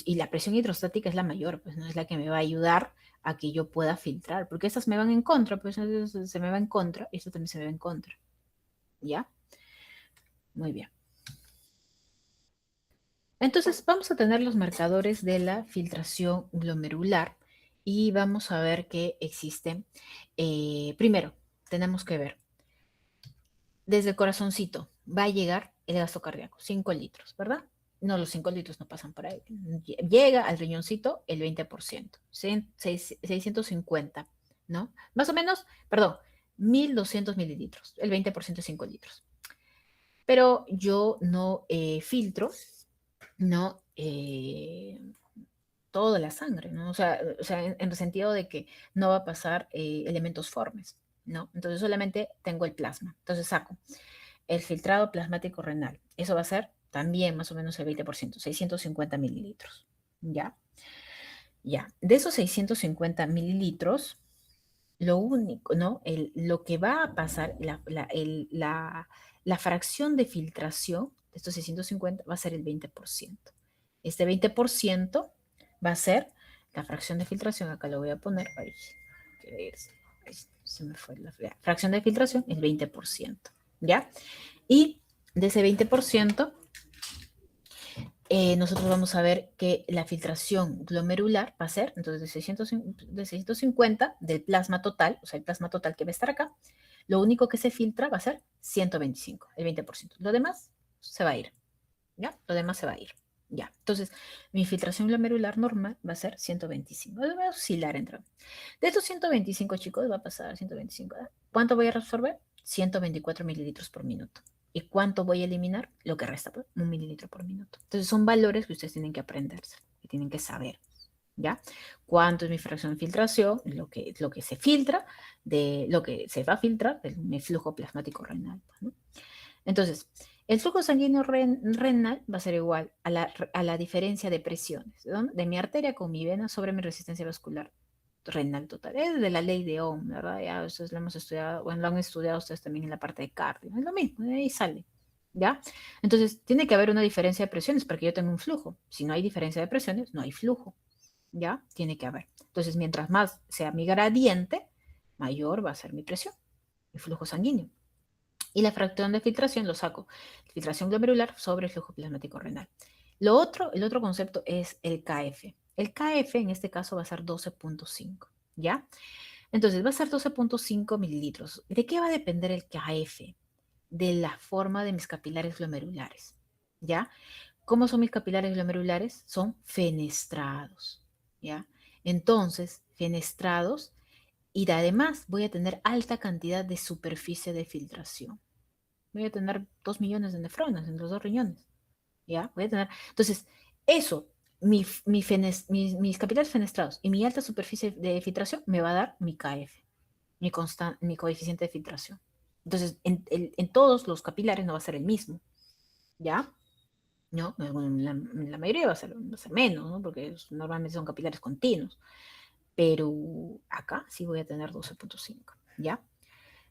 Speaker 1: Y la presión hidrostática es la mayor, pues no es la que me va a ayudar a que yo pueda filtrar, porque esas me van en contra, pues se me va en contra y esto también se me va en contra, ¿ya? Muy bien. Entonces vamos a tener los marcadores de la filtración glomerular y vamos a ver que existen. Primero, tenemos que ver, desde el corazoncito va a llegar el gasto cardíaco, 5 litros, ¿verdad? No, los 5 litros no pasan por ahí. Llega al riñoncito el 20%, 650, ¿no? Más o menos, perdón, 1200 mililitros, el 20% es 5 litros. Pero yo no filtro, no toda la sangre, ¿no? O sea en el sentido de que no va a pasar elementos formes, ¿no? Entonces solamente tengo el plasma. Entonces saco el filtrado plasmático renal. Eso va a ser también más o menos el 20%, 650 mililitros. ¿Ya? Ya. De esos 650 mililitros, lo único, ¿no? Lo que va a pasar, la fracción de filtración de estos 650 va a ser el 20%. Este 20% va a ser la fracción de filtración, acá lo voy a poner, ay, se me fue la fracción de filtración, el 20%, ¿ya? Y de ese 20%, nosotros vamos a ver que la filtración glomerular va a ser, entonces, de 650 del plasma total, o sea, el plasma total que va a estar acá, lo único que se filtra va a ser 125, el 20%. Lo demás se va a ir, ¿ya? Lo demás se va a ir, ¿ya? Entonces, mi filtración glomerular normal va a ser 125. Va a oscilar entre. De estos 125, chicos, va a pasar a 125. ¿eh? ¿Cuánto voy a resolver? 124 mililitros por minuto. ¿Y cuánto voy a eliminar? Lo que resta, pues, 1 mililitro por minuto. Entonces son valores que ustedes tienen que aprenderse, que tienen que saber, ¿ya? ¿Cuánto es mi fracción de filtración? Lo que se filtra, de lo que se va a filtrar de mi flujo plasmático renal, ¿no? Entonces, el flujo sanguíneo renal va a ser igual a la diferencia de presiones, ¿no? De mi arteria con mi vena sobre mi resistencia vascular renal total. Es de la ley de Ohm, ¿verdad? Ya ustedes lo hemos estudiado, bueno, lo han estudiado ustedes también en la parte de cardio. Es lo mismo, de ahí sale. ¿Ya? Entonces, tiene que haber una diferencia de presiones para que yo tenga un flujo. Si no hay diferencia de presiones, no hay flujo. ¿Ya? Tiene que haber. Entonces, mientras más sea mi gradiente, mayor va a ser mi presión, mi flujo sanguíneo. Y la fracción de filtración lo saco. Filtración glomerular sobre el flujo plasmático renal. El otro concepto es el KF. El KF en este caso va a ser 12.5, ¿ya? Entonces va a ser 12.5 mililitros. ¿De qué va a depender el KF? De la forma de mis capilares glomerulares, ¿ya? ¿Cómo son mis capilares glomerulares? Son fenestrados, ¿ya? Entonces, fenestrados y además voy a tener alta cantidad de superficie de filtración. Voy a tener 2 millones de nefronas en los dos riñones, ¿ya? Voy a tener, entonces, eso mis capilares fenestrados y mi alta superficie de filtración me va a dar mi KF, mi coeficiente de filtración. Entonces, en todos los capilares no va a ser el mismo, ¿ya? ¿No? La mayoría va a ser menos, ¿no? Porque normalmente son capilares continuos, pero acá sí voy a tener 12.5, ¿ya?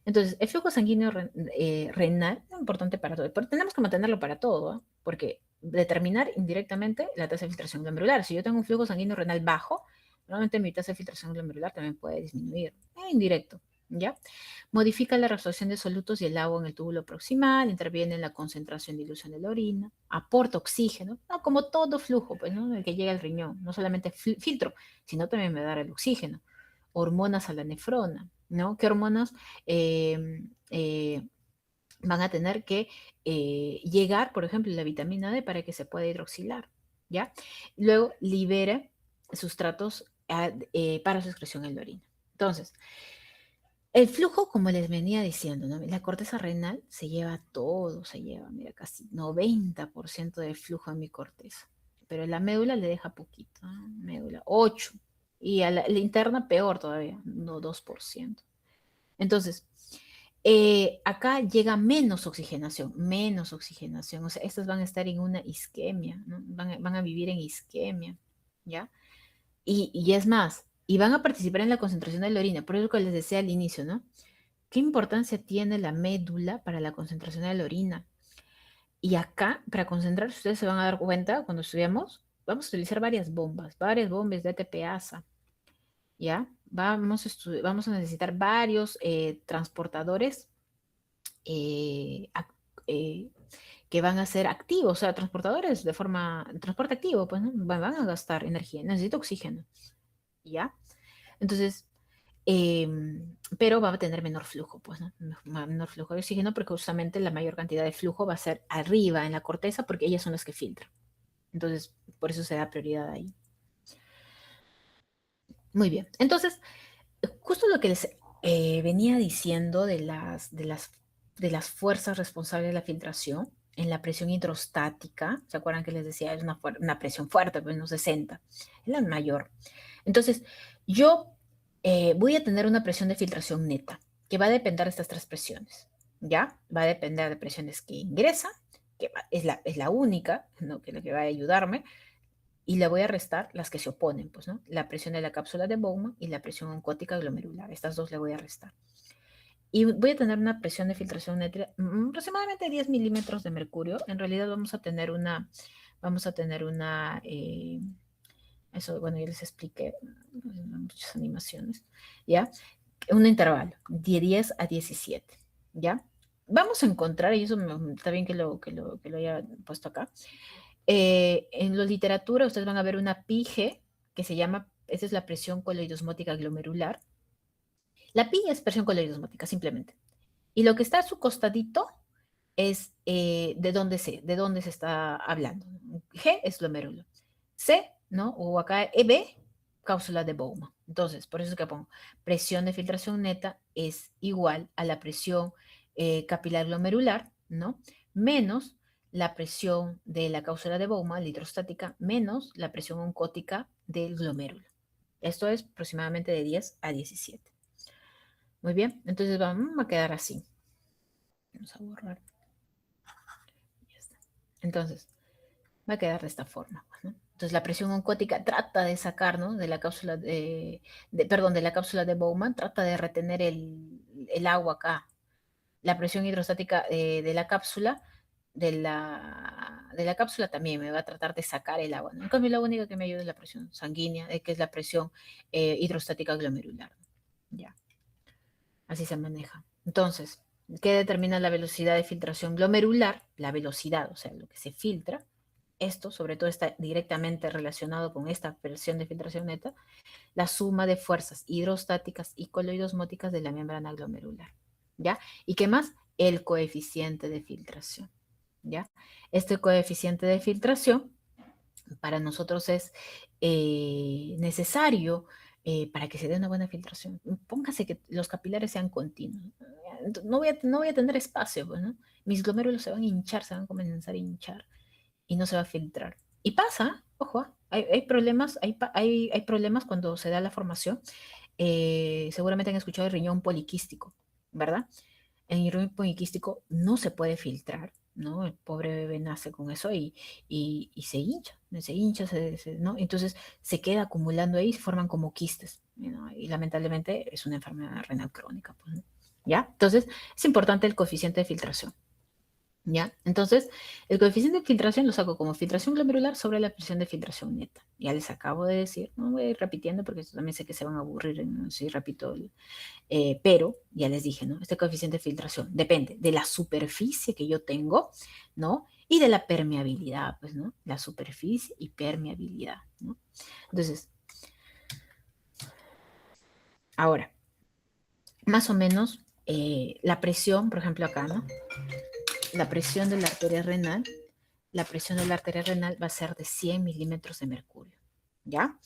Speaker 1: Entonces, el flujo sanguíneo renal es importante para todo, pero tenemos que mantenerlo para todo, ¿eh? Porque determinar indirectamente la tasa de filtración glomerular. Si yo tengo un flujo sanguíneo renal bajo, normalmente mi tasa de filtración glomerular también puede disminuir, indirecto, ¿ya? Modifica la reabsorción de solutos y el agua en el túbulo proximal, interviene en la concentración y dilución de la orina, aporta oxígeno, ¿no? Como todo flujo, pues, ¿no? El que llega al riñón, no solamente filtro, sino también me da el oxígeno. Hormonas a la nefrona, ¿no? ¿Qué hormonas van a tener que llegar, por ejemplo, la vitamina D para que se pueda hidroxilar, ¿ya? Luego libera sustratos para su excreción en la orina. Entonces, el flujo, como les venía diciendo, ¿no? La corteza renal se lleva todo, se lleva, mira, casi 90% del flujo en mi corteza, pero la médula le deja poquito, ¿no? Médula 8, y a la interna peor todavía, no 2%. Entonces, acá llega menos oxigenación, o sea, estas van a estar en una isquemia, ¿no? Van a vivir en isquemia, ¿ya? Y es más, y van a participar en la concentración de la orina, por eso que les decía al inicio, ¿no? ¿Qué importancia tiene la médula para la concentración de la orina? Y acá, para concentrar, ustedes se van a dar cuenta cuando estudiamos, vamos a utilizar varias bombas de ATPasa, ¿ya? Vamos a necesitar varios transportadores eh, eh, que van a ser activos, o sea, transportadores transporte activo, pues, ¿no? Van a gastar energía, necesito oxígeno, ¿ya? Entonces, eh, pero va a tener menor flujo, pues, ¿no? Menor flujo de oxígeno porque justamente la mayor cantidad de flujo va a ser arriba en la corteza porque ellas son las que filtran. Entonces, por eso se da prioridad ahí. Muy bien. Entonces, justo lo que les venía diciendo de las fuerzas responsables de la filtración en la presión hidrostática, ¿se acuerdan que les decía? Es una presión fuerte, pues no 60, es la mayor. Entonces, yo voy a tener una presión de filtración neta, que va a depender de estas tres presiones, ¿ya? Va a depender de presiones que ingresa, que es la única, ¿no? Que es la que va a ayudarme, y le voy a restar las que se oponen, pues, ¿no? La presión de la cápsula de Bowman y la presión oncótica glomerular. Estas dos le voy a restar. Y voy a tener una presión de filtración neta aproximadamente 10 milímetros de mercurio. En realidad eso, bueno, ya les expliqué, muchas animaciones, ¿ya? Un intervalo de 10 a 17, ¿ya? Vamos a encontrar, y eso está bien que lo haya puesto acá, en la literatura ustedes van a ver una PIGE que se llama, esa es la presión coloidosmótica glomerular. La PI es presión coloidosmótica, simplemente. Y lo que está a su costadito es de dónde se está hablando. G es glomérulo. C, ¿no? O acá EB, cápsula de Bowman. Entonces, por eso es que pongo presión de filtración neta es igual a la presión capilar glomerular, ¿no? Menos la presión de la cápsula de Bowman, la hidrostática, menos la presión oncótica del glomérulo. Esto es aproximadamente de 10 a 17. Muy bien, entonces vamos a quedar así. Vamos a borrar. Ya está. Entonces, va a quedar de esta forma, ¿no? Entonces la presión oncótica trata de sacar, ¿no? De la cápsula de la cápsula de Bowman, trata de retener el agua acá. La presión hidrostática de la cápsula, de la cápsula también me va a tratar de sacar el agua, ¿no? En cambio, la única que me ayuda es la presión sanguínea, que es la presión hidrostática glomerular. Ya, así se maneja. Entonces, ¿qué determina la velocidad de filtración glomerular? La velocidad, o sea, lo que se filtra. Esto, sobre todo, está directamente relacionado con esta presión de filtración neta, la suma de fuerzas hidrostáticas y coloidosmóticas de la membrana glomerular, ¿ya? ¿Y qué más? El coeficiente de filtración, ¿ya? Este coeficiente de filtración para nosotros es necesario para que se dé una buena filtración. Póngase que los capilares sean continuos. No voy a tener espacio, pues, ¿no? Mis glomérulos se van a hinchar, se van a comenzar a hinchar y no se va a filtrar. Y pasa, ojo, hay problemas, hay problemas cuando se da la formación. Seguramente han escuchado el riñón poliquístico, ¿verdad? El riñón poliquístico no se puede filtrar, ¿no? El pobre bebé nace con eso y se hincha, ¿no? Entonces se queda acumulando ahí, se forman como quistes, ¿no? Y lamentablemente es una enfermedad renal crónica, pues, ¿no? ¿Ya? Entonces es importante el coeficiente de filtración. ¿Ya? Entonces, el coeficiente de filtración lo saco como filtración glomerular sobre la presión de filtración neta. Ya les acabo de decir, no voy a ir repitiendo porque esto también sé que se van a aburrir, ¿no? Si repito, pero ya les dije, ¿no? Este coeficiente de filtración depende de la superficie que yo tengo, ¿no? Y de la permeabilidad, pues, ¿no? La superficie y permeabilidad, ¿no? Entonces, ahora, más o menos, la presión, por ejemplo, acá, ¿no? La presión de la arteria renal, la presión de la arteria renal va a ser de 100 milímetros de mercurio, ¿ya?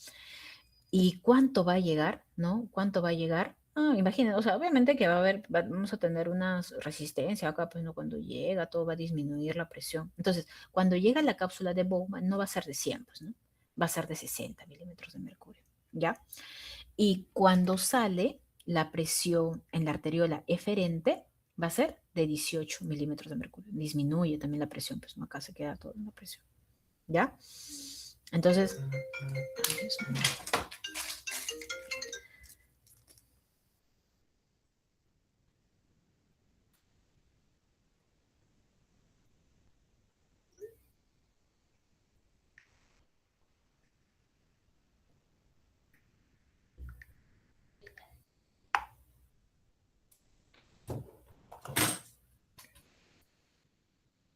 Speaker 1: ¿Y cuánto va a llegar, no? ¿Cuánto va a llegar? Ah, imaginen, o sea, obviamente que va a haber, vamos a tener una resistencia acá, pues no, cuando llega todo va a disminuir la presión. Entonces, cuando llega la cápsula de Bowman, no va a ser de 100, pues, ¿no? Va a ser de 60 milímetros de mercurio, ¿ya? Y cuando sale, la presión en la arteriola eferente va a ser de 18 milímetros de mercurio. Disminuye también la presión, pues no, acá se queda toda la presión, ¿ya? Entonces,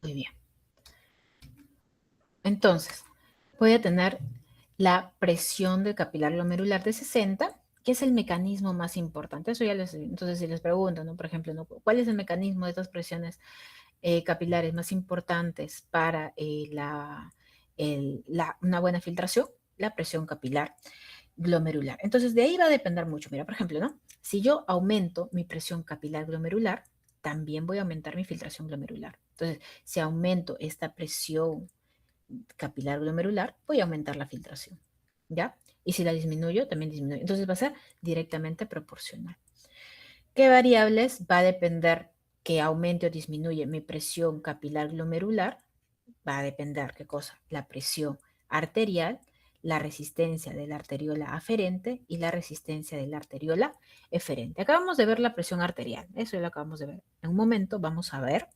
Speaker 1: muy bien. Entonces, voy a tener la presión del capilar glomerular de 60, que es el mecanismo más importante. Eso ya les, entonces, si les preguntan, ¿no? Por ejemplo, ¿no? ¿Cuál es el mecanismo de estas presiones capilares más importantes para una buena filtración? La presión capilar glomerular. Entonces, de ahí va a depender mucho. Mira, por ejemplo, ¿no? Si yo aumento mi presión capilar glomerular, también voy a aumentar mi filtración glomerular. Entonces, si aumento esta presión capilar glomerular, voy a aumentar la filtración, ¿ya? Y si la disminuyo, también disminuyo. Entonces va a ser directamente proporcional. ¿Qué variables va a depender que aumente o disminuye mi presión capilar glomerular? Va a depender, ¿qué cosa? La presión arterial, la resistencia de la arteriola aferente y la resistencia de la arteriola eferente. Acabamos de ver la presión arterial, eso ya lo acabamos de ver. En un momento vamos a ver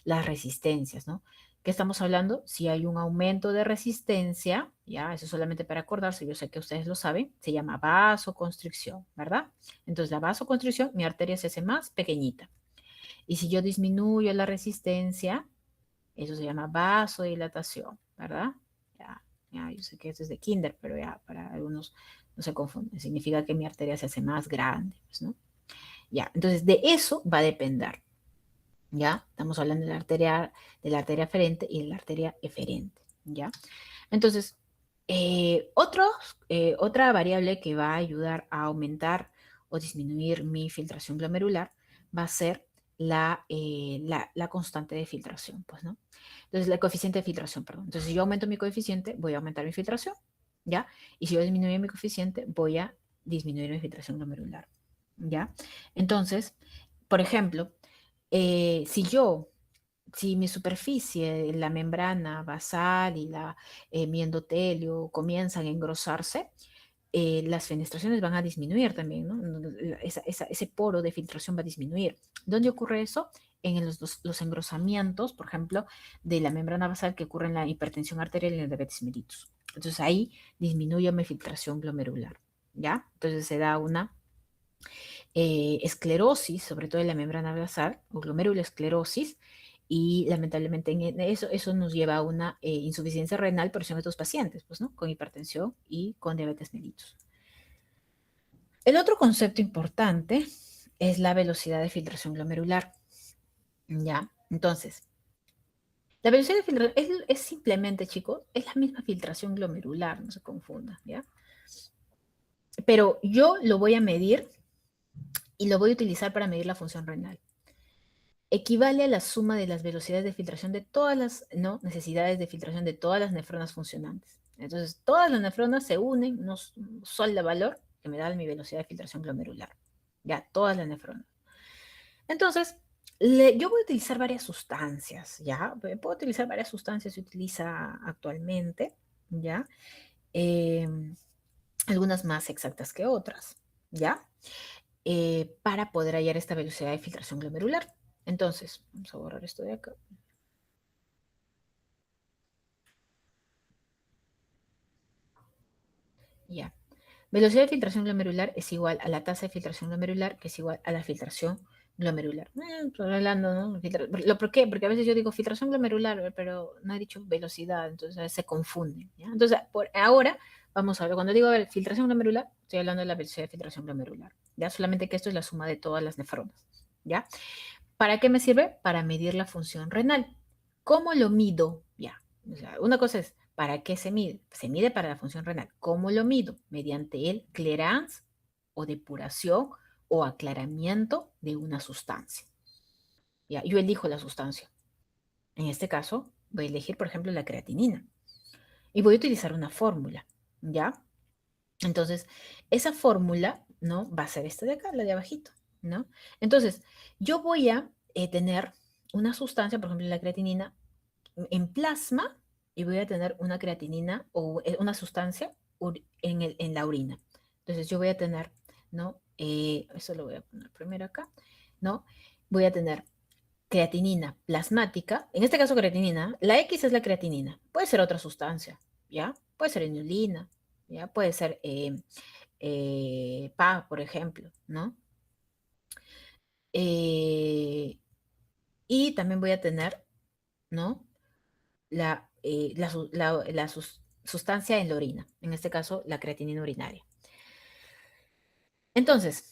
Speaker 1: las resistencias, ¿no? ¿Qué estamos hablando? Si hay un aumento de resistencia, ya, eso solamente para acordarse, yo sé que ustedes lo saben, se llama vasoconstricción, ¿verdad? Entonces, la vasoconstricción, mi arteria se hace más pequeñita. Y si yo disminuyo la resistencia, eso se llama vasodilatación, ¿verdad? Ya, yo sé que eso es de kinder, pero ya para algunos no se confunden. Significa que mi arteria se hace más grande, pues, ¿no? Ya, entonces de eso va a depender. ¿Ya? Estamos hablando de la arteria aferente y de la arteria eferente, ¿ya? Entonces, otra variable que va a ayudar a aumentar o disminuir mi filtración glomerular va a ser la constante de filtración, pues, ¿no? Entonces, el coeficiente de filtración, perdón. Entonces, si yo aumento mi coeficiente, voy a aumentar mi filtración, ¿ya? Y si yo disminuyo mi coeficiente, voy a disminuir mi filtración glomerular, ¿ya? Entonces, por ejemplo, si mi superficie, la membrana basal y mi endotelio comienzan a engrosarse, las fenestraciones van a disminuir también, ¿no? Ese poro de filtración va a disminuir. ¿Dónde ocurre eso? En los engrosamientos, por ejemplo, de la membrana basal que ocurre en la hipertensión arterial y en el diabetes mellitus. Entonces ahí disminuye mi filtración glomerular, ¿ya? Entonces se da una esclerosis, sobre todo en la membrana basal, o glomerulosclerosis, y lamentablemente eso nos lleva a una insuficiencia renal, por eso en estos pacientes, pues, ¿no? Con hipertensión y con diabetes mellitus. El otro concepto importante es la velocidad de filtración glomerular, ¿ya? Entonces, la velocidad de filtración es simplemente, chicos, es la misma filtración glomerular, no se confunda, ¿ya? Pero yo lo voy a medir y lo voy a utilizar para medir la función renal. Equivale a la suma de las velocidades de filtración de todas las, ¿no? Necesidades de filtración de todas las nefronas funcionantes. Entonces, todas las nefronas se unen en un solo valor que me da mi velocidad de filtración glomerular. Ya, todas las nefronas. Entonces, yo voy a utilizar varias sustancias, ¿ya? Puedo utilizar varias sustancias, se utiliza actualmente, ¿ya? Eh, algunas más exactas que otras, ¿ya? Para poder hallar esta velocidad de filtración glomerular. Entonces, vamos a borrar esto de acá. Ya. Velocidad de filtración glomerular es igual a la tasa de filtración glomerular, que es igual a la filtración glomerular. Estoy hablando, ¿no? ¿Por qué? Porque a veces yo digo filtración glomerular, pero no he dicho velocidad, entonces a veces se confunden. ¿Ya? Entonces, por ahora, vamos a ver, cuando digo filtración glomerular, estoy hablando de la velocidad de filtración glomerular. ¿Ya? Solamente que esto es la suma de todas las nefronas. ¿Ya? ¿Para qué me sirve? Para medir la función renal. ¿Cómo lo mido? Ya. O sea, una cosa es, ¿para qué se mide? Se mide para la función renal. ¿Cómo lo mido? Mediante el clearance o depuración o aclaramiento de una sustancia. Ya, yo elijo la sustancia. En este caso, voy a elegir, por ejemplo, la creatinina. Y voy a utilizar una fórmula, ¿ya? Entonces, esa fórmula, ¿no? Va a ser esta de acá, la de abajito, ¿no? Entonces, yo voy a tener una sustancia, por ejemplo, la creatinina, en plasma y voy a tener una creatinina o una sustancia en la orina. Entonces, yo voy a tener, ¿no? Eso lo voy a poner primero acá, ¿no? Voy a tener creatinina plasmática, en este caso creatinina, la X es la creatinina, puede ser otra sustancia, ¿ya? Puede ser inulina, ¿ya? Puede ser PA, por ejemplo, ¿no? Y también voy a tener, ¿no? La sustancia en la orina, en este caso la creatinina urinaria. Entonces,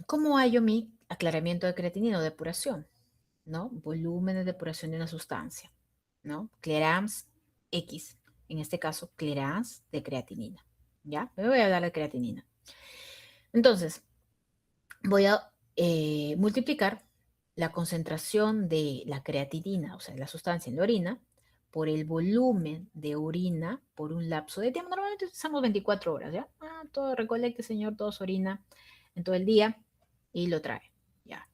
Speaker 1: ¿cómo hallo mi aclaramiento de creatinina o depuración? ¿No? Volumen de depuración de una sustancia, ¿no? Clearance X, en este caso clearance de creatinina, ¿ya? Me voy a dar de creatinina. Entonces, voy a multiplicar la concentración de la creatinina, o sea, la sustancia en la orina, por el volumen de orina por un lapso de tiempo. Normalmente usamos 24 horas, ¿ya? Todo recolecte, señor, todo se orina en todo el día y lo trae, ¿ya?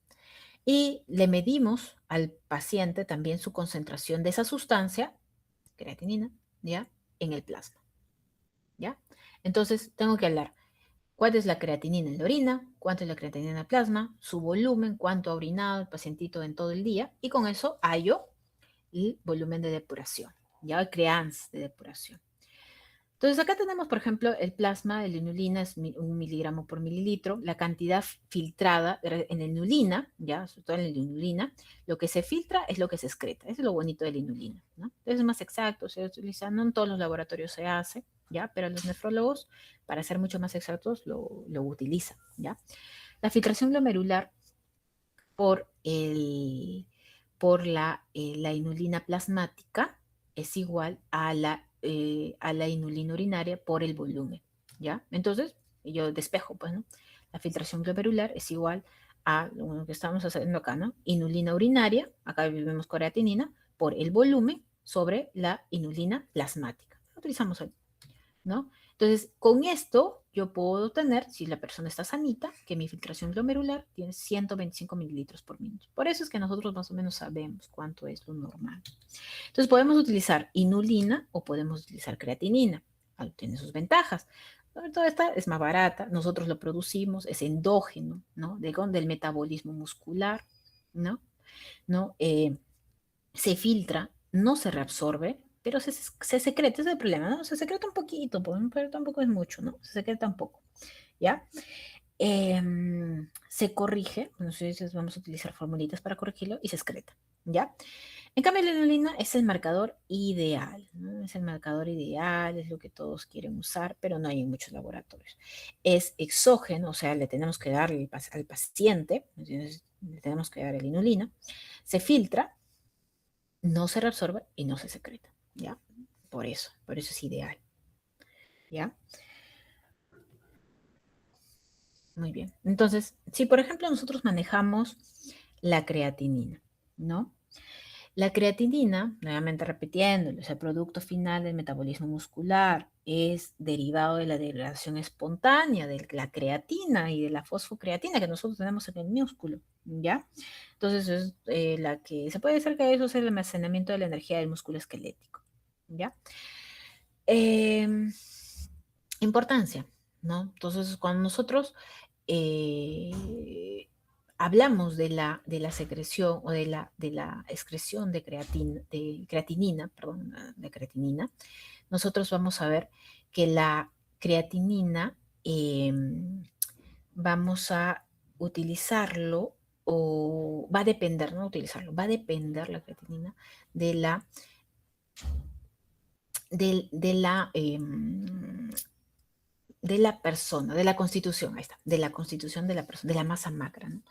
Speaker 1: Y le medimos al paciente también su concentración de esa sustancia, creatinina, ¿ya? En el plasma, ¿ya? Entonces, tengo que hablar cuál es la creatinina en la orina, cuánto es la creatinina en el plasma, su volumen, cuánto ha orinado el pacientito en todo el día, y con eso hallo el volumen de depuración, ya el clearance de depuración. Entonces acá tenemos, por ejemplo, el plasma de la inulina es 1 miligramo por mililitro, la cantidad filtrada en la inulina, ya, sobre todo en la inulina, lo que se filtra es lo que se excreta, eso es lo bonito de la inulina, ¿no? Entonces es más exacto, se utiliza, no en todos los laboratorios se hace, ya, pero los nefrólogos, para ser mucho más exactos, lo utilizan, ya. La filtración glomerular por, la inulina plasmática es igual a la inulina urinaria por el volumen, ¿ya? Entonces, yo despejo, pues, ¿no? La filtración glomerular es igual a lo que estamos haciendo acá, ¿no? Inulina urinaria, acá vemos creatinina, por el volumen sobre la inulina plasmática. Lo utilizamos ahí, ¿no? Entonces, con esto yo puedo tener, si la persona está sanita, que mi filtración glomerular tiene 125 mililitros por minuto. Por eso es que nosotros más o menos sabemos cuánto es lo normal. Entonces, podemos utilizar inulina o podemos utilizar creatinina. Tiene sus ventajas. Toda esta es más barata, nosotros lo producimos, es endógeno, ¿no? Del metabolismo muscular, ¿no? ¿No? Se filtra, no se reabsorbe, pero se secreta, ese es el problema, ¿no? Se secreta un poquito, pero tampoco es mucho, ¿no? Se secreta un poco, ¿ya? Se corrige, entonces vamos a utilizar formulitas para corregirlo y se excreta, ¿ya? En cambio, la inulina es el marcador ideal, ¿no? Es el marcador ideal, es lo que todos quieren usar, pero no hay en muchos laboratorios. Es exógeno, o sea, le tenemos que dar al paciente, entonces le tenemos que dar la inulina, se filtra, no se reabsorbe y no se secreta, ¿ya? Por eso es ideal, ¿ya? Muy bien. Entonces, si por ejemplo nosotros manejamos la creatinina, ¿no? La creatinina, nuevamente repitiendo, es el producto final del metabolismo muscular, es derivado de la degradación espontánea de la creatina y de la fosfocreatina que nosotros tenemos en el músculo, ¿ya? Entonces, es la que se puede decir que eso es el almacenamiento de la energía del músculo esquelético, ¿ya? Eh, Importancia, ¿no? Entonces, cuando nosotros hablamos de la secreción o de la excreción de creatinina, perdón, de creatinina, nosotros vamos a ver que la creatinina vamos a utilizarlo o va a depender, no utilizarlo, va a depender la creatinina de la, de la de la persona, de la constitución, ahí está, de la constitución de la persona, de la masa macra, ¿no?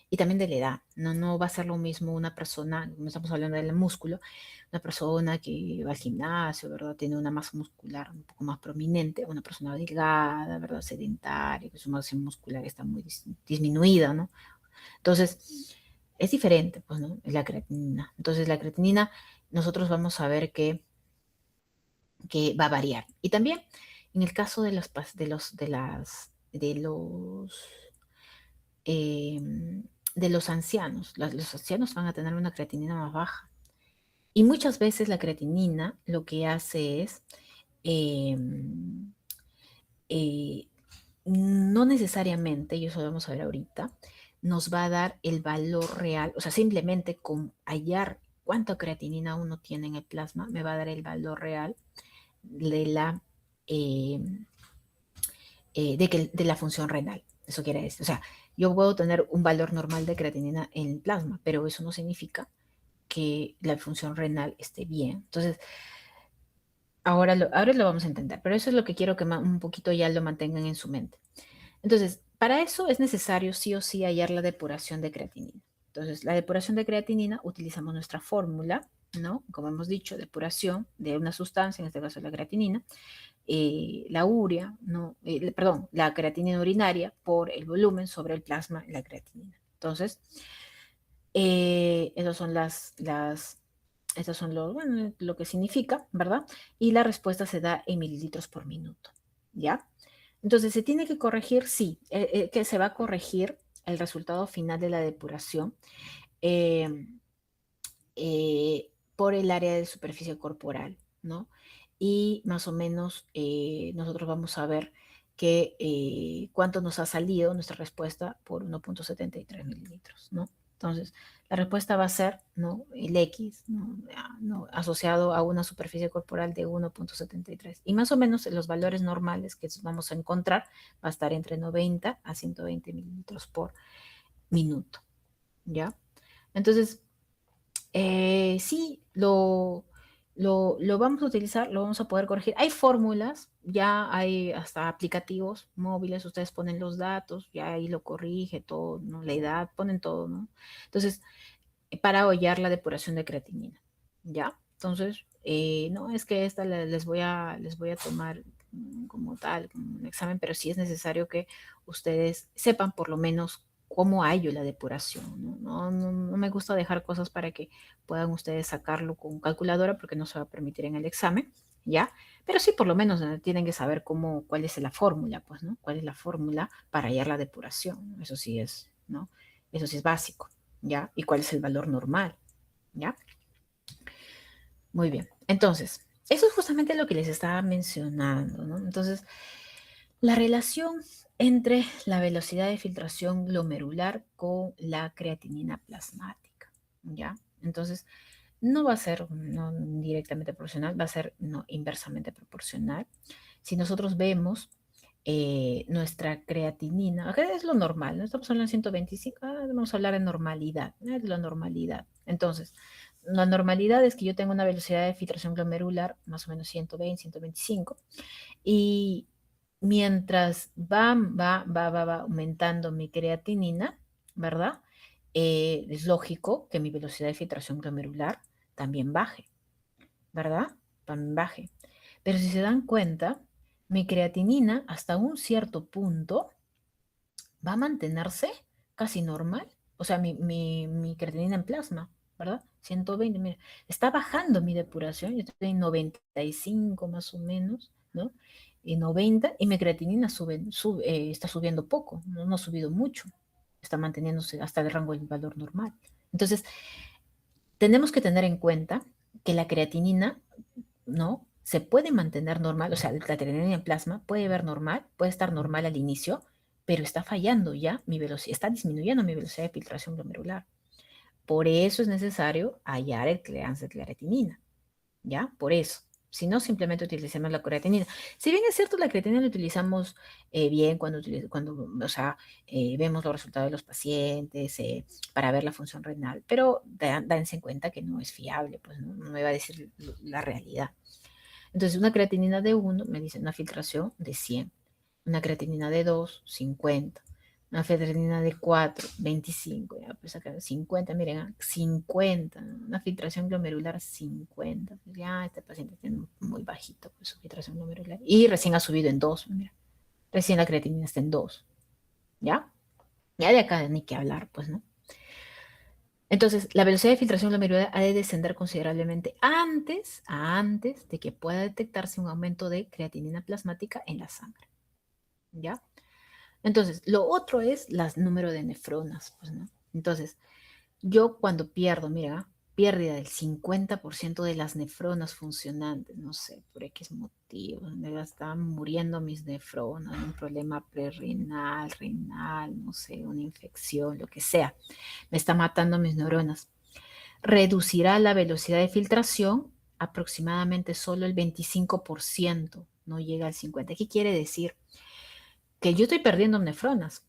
Speaker 1: Y también de la edad, ¿no? No va a ser lo mismo una persona, no estamos hablando del músculo, una persona que va al gimnasio, ¿verdad? Tiene una masa muscular un poco más prominente, una persona delgada, ¿verdad? Sedentaria, que su masa muscular está muy disminuida, ¿no? Entonces, es diferente, pues, ¿no? La creatinina. Entonces, la creatinina, nosotros vamos a ver que va a variar. Y también en el caso de eh, de los ancianos, los ancianos van a tener una creatinina más baja. Y muchas veces la creatinina lo que hace es eh, eh, no necesariamente, y eso lo vamos a ver ahorita, nos va a dar el valor real, o sea, simplemente con hallar cuánta creatinina uno tiene en el plasma, me va a dar el valor real de eh, de la función renal. Eso quiere decir, o sea, yo puedo tener un valor normal de creatinina en el plasma, pero eso no significa que la función renal esté bien. Entonces, ahora lo vamos a entender, pero eso es lo que quiero que un poquito ya lo mantengan en su mente. Entonces, para eso es necesario sí o sí hallar la depuración de creatinina. Entonces, la depuración de creatinina utilizamos nuestra fórmula, ¿no? Como hemos dicho, depuración de una sustancia, en este caso la creatinina, la urea, ¿no? Perdón, la creatinina urinaria por el volumen sobre el plasma y la creatinina. Entonces, esas son estas son bueno, lo que significa, ¿verdad? Y la respuesta se da en mililitros por minuto, ¿ya? Entonces, ¿se tiene que corregir? Sí, que se va a corregir el resultado final de la depuración eh, por el área de superficie corporal, ¿no? Y más o menos nosotros vamos a ver cuánto nos ha salido nuestra respuesta por 1,73 mililitros, ¿no? Entonces, la respuesta va a ser, ¿no? El X, ¿no? ¿no? Asociado a una superficie corporal de 1,73. Y más o menos los valores normales que vamos a encontrar va a estar entre 90 a 120 mililitros por minuto, ¿ya? Entonces, sí, lo vamos a utilizar, lo vamos a poder corregir. Hay fórmulas, ya hay hasta aplicativos móviles, ustedes ponen los datos, ya ahí lo corrige todo, ¿no? La edad, ponen todo, ¿no? Entonces, para hollar la depuración de creatinina, ¿ya? Entonces, no es que esta les voy a tomar como tal, como un examen, pero sí es necesario que ustedes sepan por lo menos cómo hallo la depuración, ¿no? No me gusta dejar cosas para que puedan ustedes sacarlo con calculadora porque no se va a permitir en el examen, ¿ya? Pero sí por lo menos tienen que saber cuál es la fórmula, pues, ¿no? ¿Cuál es la fórmula para hallar la depuración? Eso sí es, ¿no? Eso sí es básico. ¿Ya? ¿Y cuál es el valor normal? ¿Ya? Muy bien. Entonces, eso es justamente lo que les estaba mencionando, ¿no? Entonces, la relación entre la velocidad de filtración glomerular con la creatinina plasmática, ¿ya? Entonces, no va a ser no, directamente proporcional, va a ser no, inversamente proporcional. Si nosotros vemos nuestra creatinina, acá es lo normal, no estamos hablando de 125, vamos a hablar de normalidad, ¿no? De la normalidad. Entonces, la normalidad es que yo tengo una velocidad de filtración glomerular más o menos 120, 125, y mientras va aumentando mi creatinina, ¿verdad? Es lógico que mi velocidad de filtración glomerular también baje, ¿verdad? También baje. Pero si se dan cuenta, mi creatinina hasta un cierto punto va a mantenerse casi normal. O sea, mi creatinina en plasma, ¿verdad? 120, mira, está bajando mi depuración, yo estoy en 95 más o menos, ¿no? Y 90, y mi creatinina está subiendo poco, no ha subido mucho, está manteniéndose hasta el rango del valor normal. Entonces, tenemos que tener en cuenta que la creatinina, ¿no? Se puede mantener normal, o sea, la creatinina en plasma puede ver normal, puede estar normal al inicio, pero está fallando ya mi velocidad, está disminuyendo mi velocidad de filtración glomerular. Por eso es necesario hallar el clearance de creatinina, ¿ya? Por eso. Si no, simplemente utilicemos la creatinina. Si bien es cierto, la creatinina la utilizamos bien cuando o sea, vemos los resultados de los pacientes para ver la función renal, pero dense en cuenta que no es fiable, pues no me va a decir la realidad. Entonces, una creatinina de 1 me dice una filtración de 100, una creatinina de 2, 50, una creatinina de 4, 25, ya, pues acá 50, miren, 50, una filtración glomerular 50, pues ya este paciente tiene muy bajito pues, su filtración glomerular y recién ha subido en 2, mira, recién la creatinina está en 2, ¿ya? Ya de acá ni que hablar, pues, ¿no? Entonces, la velocidad de filtración glomerular ha de descender considerablemente antes de que pueda detectarse un aumento de creatinina plasmática en la sangre. ¿Ya? Entonces, lo otro es el número de nefronas, pues, ¿no? Entonces, yo cuando pierdo, mira, pérdida del 50% de las nefronas funcionantes, no sé, por X motivo, están muriendo mis nefronas, un problema prerrenal, renal, no sé, una infección, lo que sea, me está matando mis neuronas. Reducirá la velocidad de filtración aproximadamente solo el 25%, no llega al 50%. ¿Qué quiere decir? Que yo estoy perdiendo nefronas,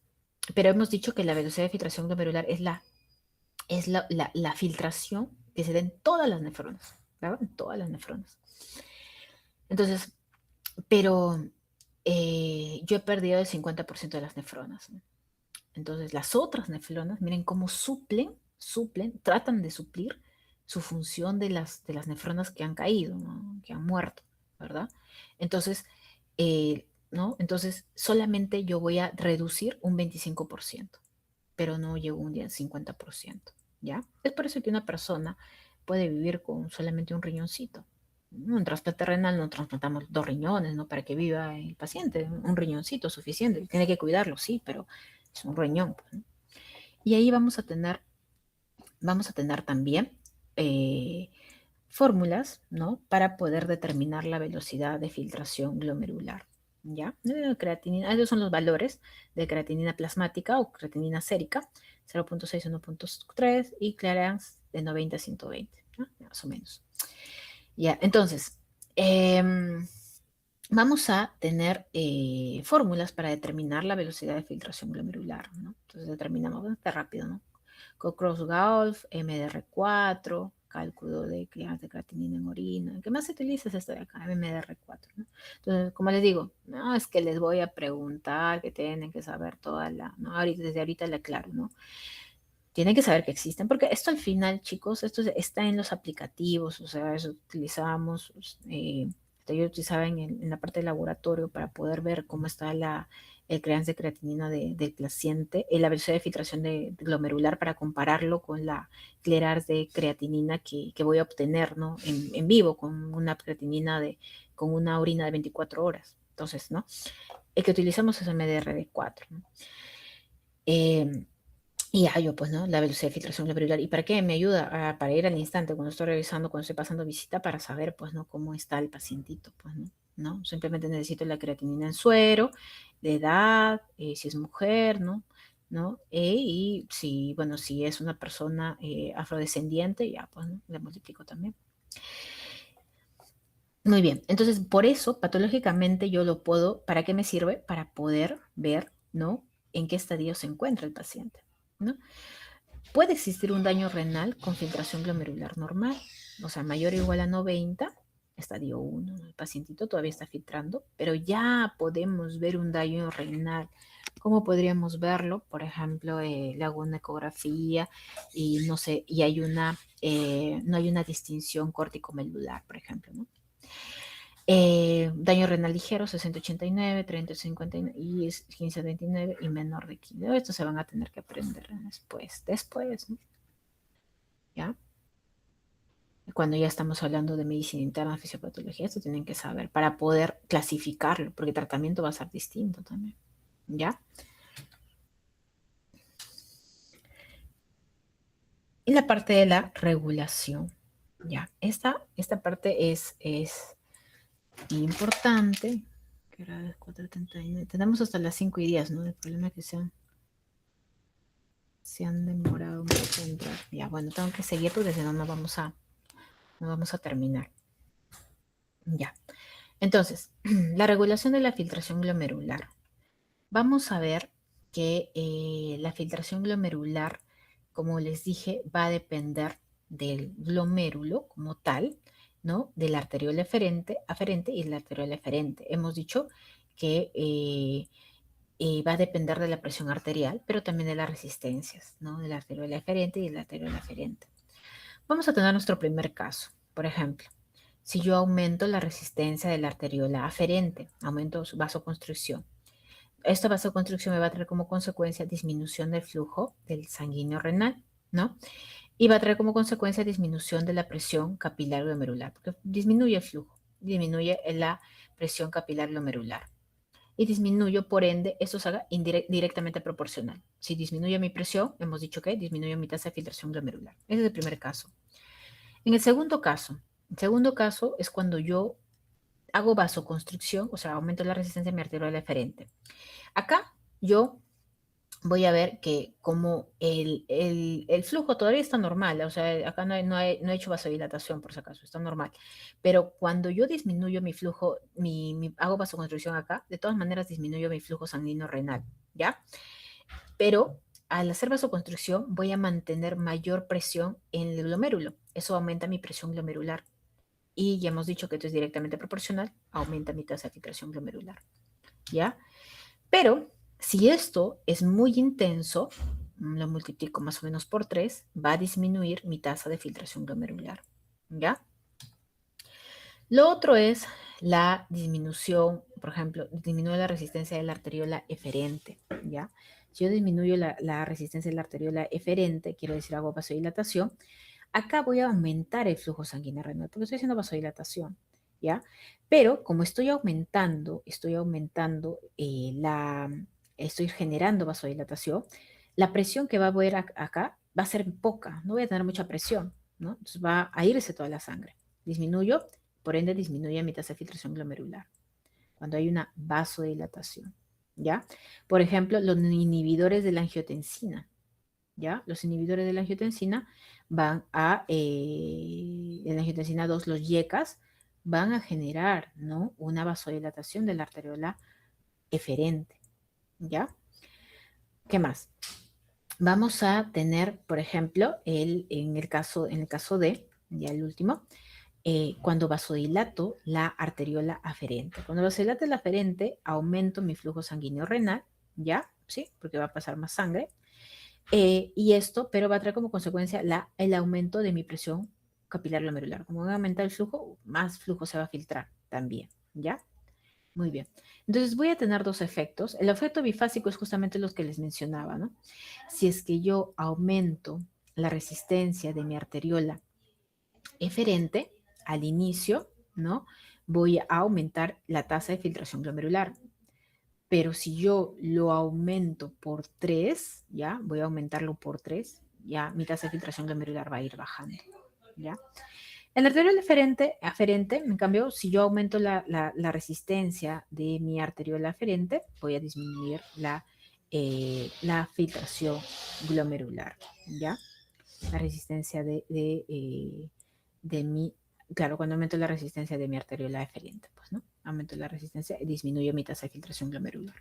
Speaker 1: pero hemos dicho que la velocidad de filtración glomerular es la filtración que se da en todas las nefronas, ¿verdad? En todas las nefronas. Entonces, pero yo he perdido el 50% de las nefronas, ¿no? Entonces, las otras nefronas, miren cómo suplen, tratan de suplir su función de las nefronas que han caído, ¿no? Que han muerto, ¿verdad? Entonces, ¿no? Entonces, solamente yo voy a reducir un 25%, pero no llego un 50%, ¿ya? Es por eso que una persona puede vivir con solamente un riñoncito. Un trasplante renal no trasplantamos 2 riñones, ¿no? Para que viva el paciente, un riñoncito suficiente. Tiene que cuidarlo, sí, pero es un riñón, pues, ¿no? Y ahí vamos a tener también fórmulas, ¿no? Para poder determinar la velocidad de filtración glomerular, ¿ya? Creatinina, esos son los valores de creatinina plasmática o creatinina sérica, 0.6 a 1.3 y clearance de 90 a 120, ¿no? Más o menos. Ya, entonces, vamos a tener fórmulas para determinar la velocidad de filtración glomerular, ¿no? Entonces determinamos bastante rápido, ¿no? Cockcross-Gaulf, MDR4, cálculo de clearance de creatinina en orina. ¿Qué más se utiliza? Es esto de acá, MDR4, ¿no? Entonces, como les digo, no es que les voy a preguntar, que tienen que saber toda ¿no? Desde ahorita le aclaro, ¿no? Tienen que saber que existen, porque esto al final, chicos, esto está en los aplicativos, o sea, eso utilizamos, yo utilizaba en la parte de laboratorio para poder ver cómo está el clearance de creatinina del paciente, la velocidad de filtración de glomerular para compararlo con la clearance de creatinina que voy a obtener, ¿no? En vivo, con una creatinina con una orina de 24 horas. Entonces, ¿no? El que utilizamos es MDR4, ¿no? Y hallo, pues, ¿no? La velocidad de filtración glomerular. ¿Y para qué? Me ayuda para ir al instante cuando estoy revisando, cuando estoy pasando visita, para saber, pues, ¿no? Cómo está el pacientito, pues, ¿no? ¿No? Simplemente necesito la creatinina en suero, de edad, si es mujer, ¿no? ¿No? Y si, bueno, si es una persona afrodescendiente, ya, pues, ¿no? Le multiplico también. Muy bien, entonces por eso patológicamente yo lo puedo, ¿para qué me sirve? Para poder ver, ¿no? En qué estadio se encuentra el paciente, ¿no? Puede existir un daño renal con filtración glomerular normal, o sea, mayor o igual a 90, estadio 1, el pacientito todavía está filtrando, pero ya podemos ver un daño renal. ¿Cómo podríamos verlo? Por ejemplo, le hago una ecografía y no sé, y no hay una distinción córtico-medular, por ejemplo, ¿no? Daño renal ligero, 60-89, 30-59 y 15-29 y menor de 15. Esto se van a tener que aprender después, ¿no? ¿Ya? cuando ya estamos hablando de medicina interna, fisiopatología, esto tienen que saber para poder clasificarlo, porque el tratamiento va a ser distinto también, ¿ya? Y la parte de la regulación, ¿ya? Esta parte es importante, que era las 4:39. Tenemos hasta las 5:10, ¿no? El problema es que se han demorado mucho en entrar. Ya, bueno, tengo que seguir porque si no, no vamos a terminar. Ya. Entonces, la regulación de la filtración glomerular. Vamos a ver que la filtración glomerular, como les dije, va a depender del glomérulo como tal, ¿no? De la arteriola aferente y la arteriola eferente. Hemos dicho que va a depender de la presión arterial, pero también de las resistencias, ¿no? De la arteriola eferente y de la arteriola aferente. Vamos a tener nuestro primer caso. Por ejemplo, si yo aumento la resistencia de la arteriola aferente, aumento su vasoconstricción. Esta vasoconstricción me va a traer como consecuencia disminución del flujo del sanguíneo renal, ¿no? Y va a traer como consecuencia disminución de la presión capilar glomerular, porque disminuye el flujo, disminuye la presión capilar glomerular. Y disminuyo, por ende, esto se haga directamente proporcional. Si disminuye mi presión, hemos dicho que disminuye mi tasa de filtración glomerular. Ese es el primer caso. En el segundo caso es cuando yo hago vasoconstricción, o sea, aumento la resistencia de mi arteriola eferente. Acá yo voy a ver que como el flujo todavía está normal, o sea, acá no he hecho vasodilatación por si acaso, está normal. Pero cuando yo disminuyo mi flujo, hago vasoconstricción acá, de todas maneras disminuyo mi flujo sanguíneo renal, ¿ya? Pero al hacer vasoconstricción voy a mantener mayor presión en el glomérulo. Eso aumenta mi presión glomerular. Y ya hemos dicho que esto es directamente proporcional, aumenta mi tasa de filtración glomerular, ¿ya? Pero si esto es muy intenso, lo multiplico más o menos por 3, va a disminuir mi tasa de filtración glomerular, ¿ya? Lo otro es la disminución, por ejemplo, disminuye la resistencia de la arteriola eferente, ¿ya? Si yo disminuyo la resistencia de la arteriola eferente, quiero decir hago vasodilatación, acá voy a aumentar el flujo sanguíneo renal, porque estoy haciendo vasodilatación, ¿ya? Pero como estoy aumentando estoy generando vasodilatación, la presión que va a haber acá va a ser poca, no voy a tener mucha presión, ¿no? Entonces va a irse toda la sangre. Disminuyo, por ende disminuye mi tasa de filtración glomerular, cuando hay una vasodilatación, ¿ya? Por ejemplo, los inhibidores de la angiotensina, ¿ya? Los inhibidores de la angiotensina van a, de la angiotensina 2, los YECAS, van a generar, ¿no? Una vasodilatación de la arteriola eferente, ¿ya? ¿Qué más? Vamos a tener, por ejemplo, en el caso de, ya el último, cuando vasodilato la arteriola aferente. Cuando vasodilato la aferente, aumento mi flujo sanguíneo renal, ¿ya? Sí, porque va a pasar más sangre. Y esto, pero va a traer como consecuencia el aumento de mi presión capilar glomerular. Como va a aumentar el flujo, más flujo se va a filtrar también, ¿ya? Muy bien. Entonces voy a tener dos efectos. El efecto bifásico es justamente los que les mencionaba, ¿no? Si es que yo aumento la resistencia de mi arteriola eferente al inicio, ¿no? Voy a aumentar la tasa de filtración glomerular. Pero si yo lo aumento por 3, ¿ya? Voy a aumentarlo por 3, ya mi tasa de filtración glomerular va a ir bajando, ¿ya? En la arteriola aferente, en cambio, si yo aumento la resistencia de mi arteriola aferente, voy a disminuir la filtración glomerular, ¿ya? La resistencia de mi, claro, cuando aumento la resistencia de mi arteriola eferente, pues, ¿no? Aumento la resistencia y disminuye mi tasa de filtración glomerular.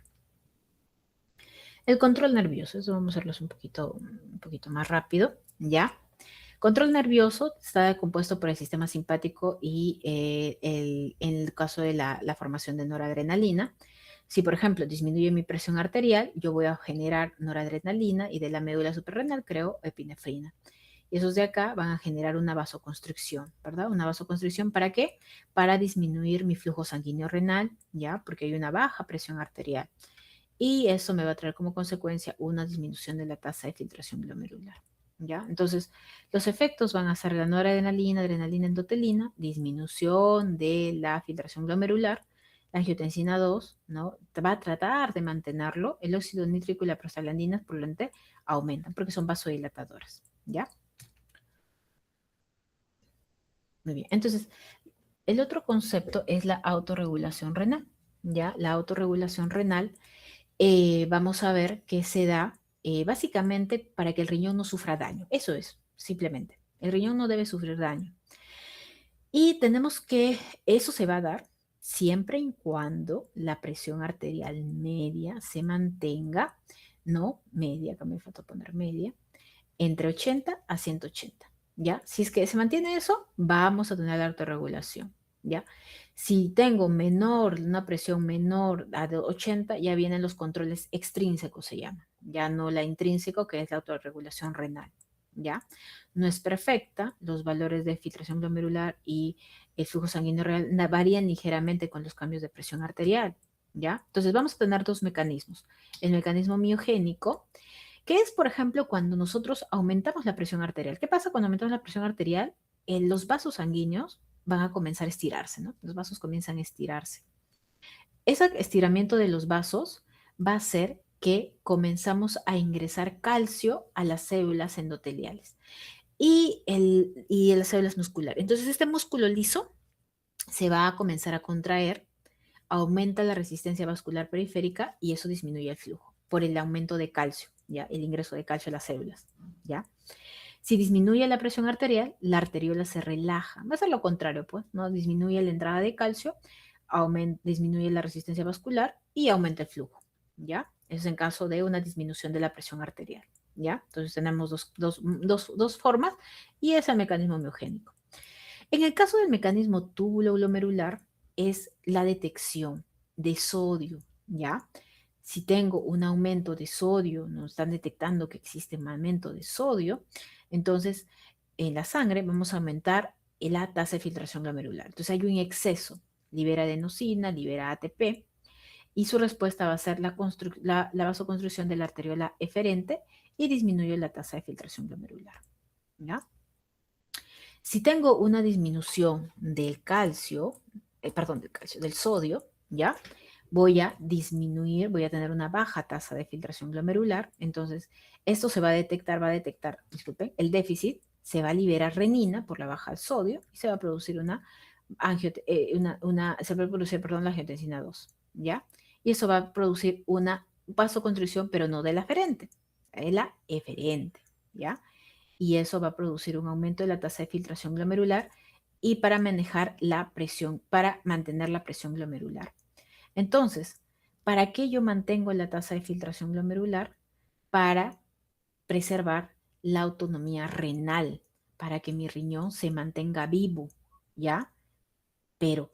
Speaker 1: El control nervioso, eso vamos a hacerlo un poquito más rápido, ¿ya? Control nervioso está compuesto por el sistema simpático y en el caso de la formación de noradrenalina. Si, por ejemplo, disminuye mi presión arterial, yo voy a generar noradrenalina y de la médula suprarrenal creo epinefrina. Y esos de acá van a generar una vasoconstricción, ¿verdad? Una vasoconstricción, ¿para qué? Para disminuir mi flujo sanguíneo renal, ¿ya? Porque hay una baja presión arterial. Y eso me va a traer como consecuencia una disminución de la tasa de filtración glomerular, ¿ya? Entonces, los efectos van a ser la noradrenalina, adrenalina, endotelina, disminución de la filtración glomerular, la angiotensina 2, ¿no? Va a tratar de mantenerlo, el óxido nítrico y la prostaglandinas, por lo tanto, aumentan porque son vasodilatadoras, ¿ya? Muy bien, entonces, el otro concepto es la autorregulación renal, ¿ya? La autorregulación renal, vamos a ver que se da básicamente para que el riñón no sufra daño. Eso es, simplemente. El riñón no debe sufrir daño. Y tenemos que, eso se va a dar siempre y cuando la presión arterial media se mantenga, no media, que me falta poner media, entre 80 a 180, ¿ya? Si es que se mantiene eso, vamos a tener la autorregulación, ¿ya? Si tengo una presión menor a de 80, ya vienen los controles extrínsecos, se llaman, ya no la intrínseco, que es la autorregulación renal, ¿ya? No es perfecta, los valores de filtración glomerular y el flujo sanguíneo real varían ligeramente con los cambios de presión arterial, ¿ya? Entonces vamos a tener dos mecanismos. El mecanismo miogénico, que es, por ejemplo, cuando nosotros aumentamos la presión arterial. ¿Qué pasa cuando aumentamos la presión arterial? Los vasos sanguíneos van a comenzar a estirarse, ¿no? Los vasos comienzan a estirarse. Ese estiramiento de los vasos va a hacer que comenzamos a ingresar calcio a las células endoteliales y las células musculares. Entonces, este músculo liso se va a comenzar a contraer, aumenta la resistencia vascular periférica y eso disminuye el flujo por el aumento de calcio, ¿ya? El ingreso de calcio a las células, ¿ya? Si disminuye la presión arterial, la arteriola se relaja. Va a ser lo contrario, pues, ¿no? Disminuye la entrada de calcio, disminuye la resistencia vascular y aumenta el flujo, ¿ya? Eso es en caso de una disminución de la presión arterial, ¿ya? Entonces tenemos dos formas y es el mecanismo miogénico. En el caso del mecanismo túbulo-glomerular es la detección de sodio, ¿ya? Si tengo un aumento de sodio, nos están detectando que existe un aumento de sodio, entonces en la sangre vamos a aumentar la tasa de filtración glomerular. Entonces hay un exceso, libera adenosina, libera ATP, y su respuesta va a ser la vasoconstricción de la arteriola eferente y disminuye la tasa de filtración glomerular, ¿ya? Si tengo una disminución del calcio, del sodio, ¿ya? Voy a disminuir, voy a tener una baja tasa de filtración glomerular. Entonces, esto se va a detectar, disculpen, el déficit, se va a liberar renina por la baja del sodio y se va a producir se va a producir, perdón, la angiotensina 2, ¿ya? Y eso va a producir una vasoconstricción, pero no de la aferente, de la eferente, ¿ya? Y eso va a producir un aumento de la tasa de filtración glomerular y para manejar la presión, para mantener la presión glomerular. Entonces, ¿para qué yo mantengo la tasa de filtración glomerular? Para preservar la autonomía renal, para que mi riñón se mantenga vivo, ¿ya? Pero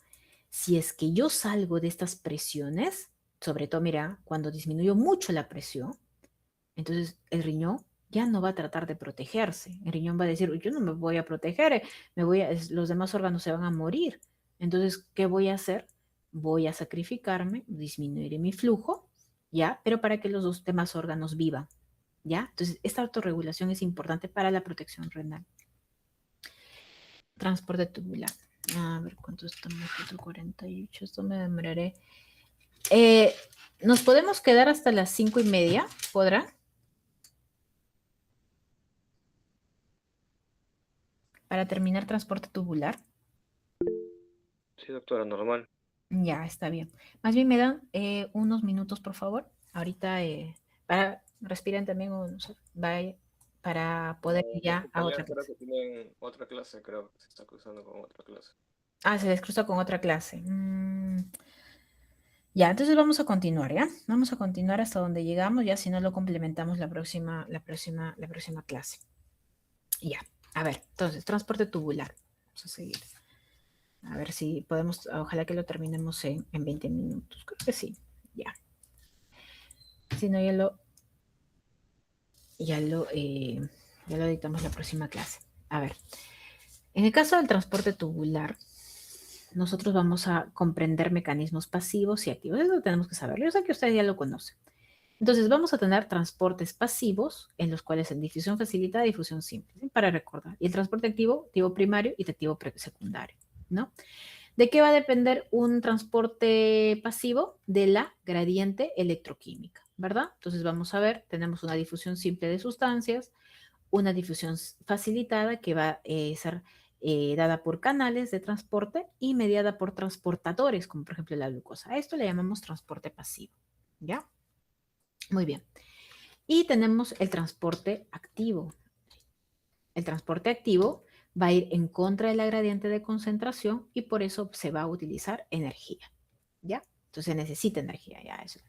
Speaker 1: si es que yo salgo de estas presiones, sobre todo, mira, cuando disminuyó mucho la presión, entonces el riñón ya no va a tratar de protegerse. El riñón va a decir, yo no me voy a proteger, los demás órganos se van a morir. Entonces, ¿qué voy a hacer? Voy a sacrificarme, disminuiré mi flujo, ¿ya? Pero para que los dos demás órganos vivan, ¿ya? Entonces, esta autorregulación es importante para la protección renal. Transporte tubular. A ver, ¿cuánto estamos? 4:48, esto me demoraré. ¿Nos podemos quedar hasta las 5:30? ¿Podrá? Para terminar, transporte tubular.
Speaker 2: Sí, doctora, normal.
Speaker 1: Ya, está bien. Más bien me dan unos minutos, por favor. Ahorita, para respiren también, o no sé, vaya, para poder ir
Speaker 2: Mis
Speaker 1: ya a otra
Speaker 2: compañeros creo
Speaker 1: clase.
Speaker 2: que tienen otra clase, creo que se está cruzando con otra clase.
Speaker 1: Ah, se les cruza con otra clase. Ya, entonces vamos a continuar, ¿ya? Vamos a continuar hasta donde llegamos, ya si no lo complementamos la próxima clase. Ya, a ver, entonces, transporte tubular. Vamos a seguir. A ver si podemos, ojalá que lo terminemos en 20 minutos. Creo que sí, ya. Si no, ya lo editamos la próxima clase. A ver, en el caso del transporte tubular, nosotros vamos a comprender mecanismos pasivos y activos. Eso lo tenemos que saber. Yo sé que ustedes ya lo conocen. Entonces vamos a tener transportes pasivos en los cuales en difusión facilitada y difusión simple, ¿sí? Para recordar. Y el transporte activo primario y activo secundario, ¿no? ¿De qué va a depender un transporte pasivo? De la gradiente electroquímica, ¿verdad? Entonces vamos a ver, tenemos una difusión simple de sustancias, una difusión facilitada que va a ser dada por canales de transporte y mediada por transportadores, como por ejemplo la glucosa. A esto le llamamos transporte pasivo, ¿ya? Muy bien. Y tenemos el transporte activo. El transporte activo va a ir en contra de la gradiente de concentración y por eso se va a utilizar energía, ¿ya? Entonces necesita energía, ya eso.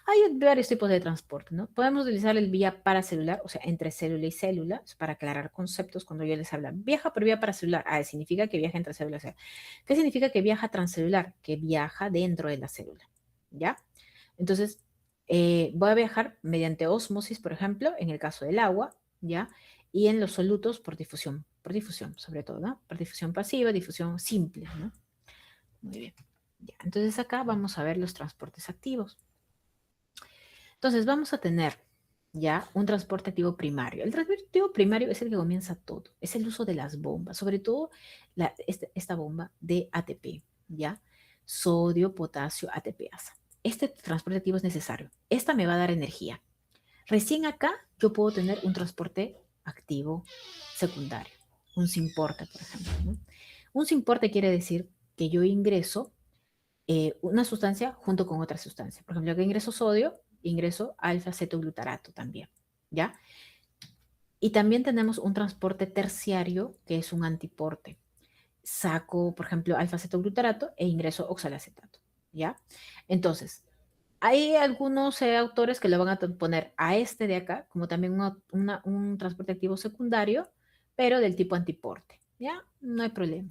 Speaker 1: Hay varios tipos de transporte, ¿no? Podemos utilizar el vía paracelular, o sea, entre célula y célula, para aclarar conceptos cuando yo les hablo. Viaja por vía paracelular, significa que viaja entre célula y célula. ¿Qué significa que viaja transcelular? Que viaja dentro de la célula, ¿ya? Entonces, voy a viajar mediante ósmosis, por ejemplo, en el caso del agua, ¿ya? Y en los solutos por difusión sobre todo, ¿no? Por difusión pasiva, difusión simple, ¿no? Muy bien. Ya, entonces acá vamos a ver los transportes activos. Entonces vamos a tener ya un transporte activo primario. El transporte activo primario es el que comienza todo, es el uso de las bombas, sobre todo esta bomba de ATP, ¿ya? Sodio, potasio, ATPasa. Este transporte activo es necesario. Esta me va a dar energía. Recién acá yo puedo tener un transporte activo secundario, un simporte, por ejemplo, ¿no? Un simporte quiere decir que yo ingreso una sustancia junto con otra sustancia. Por ejemplo, que ingreso sodio, ingreso alfa-cetoglutarato también, ¿ya? Y también tenemos un transporte terciario que es un antiporte. Saco, por ejemplo, alfa-cetoglutarato e ingreso oxalacetato, ¿ya? Entonces, hay algunos autores que lo van a poner a este de acá como también un transporte activo secundario, pero del tipo antiporte, ¿ya? No hay problema.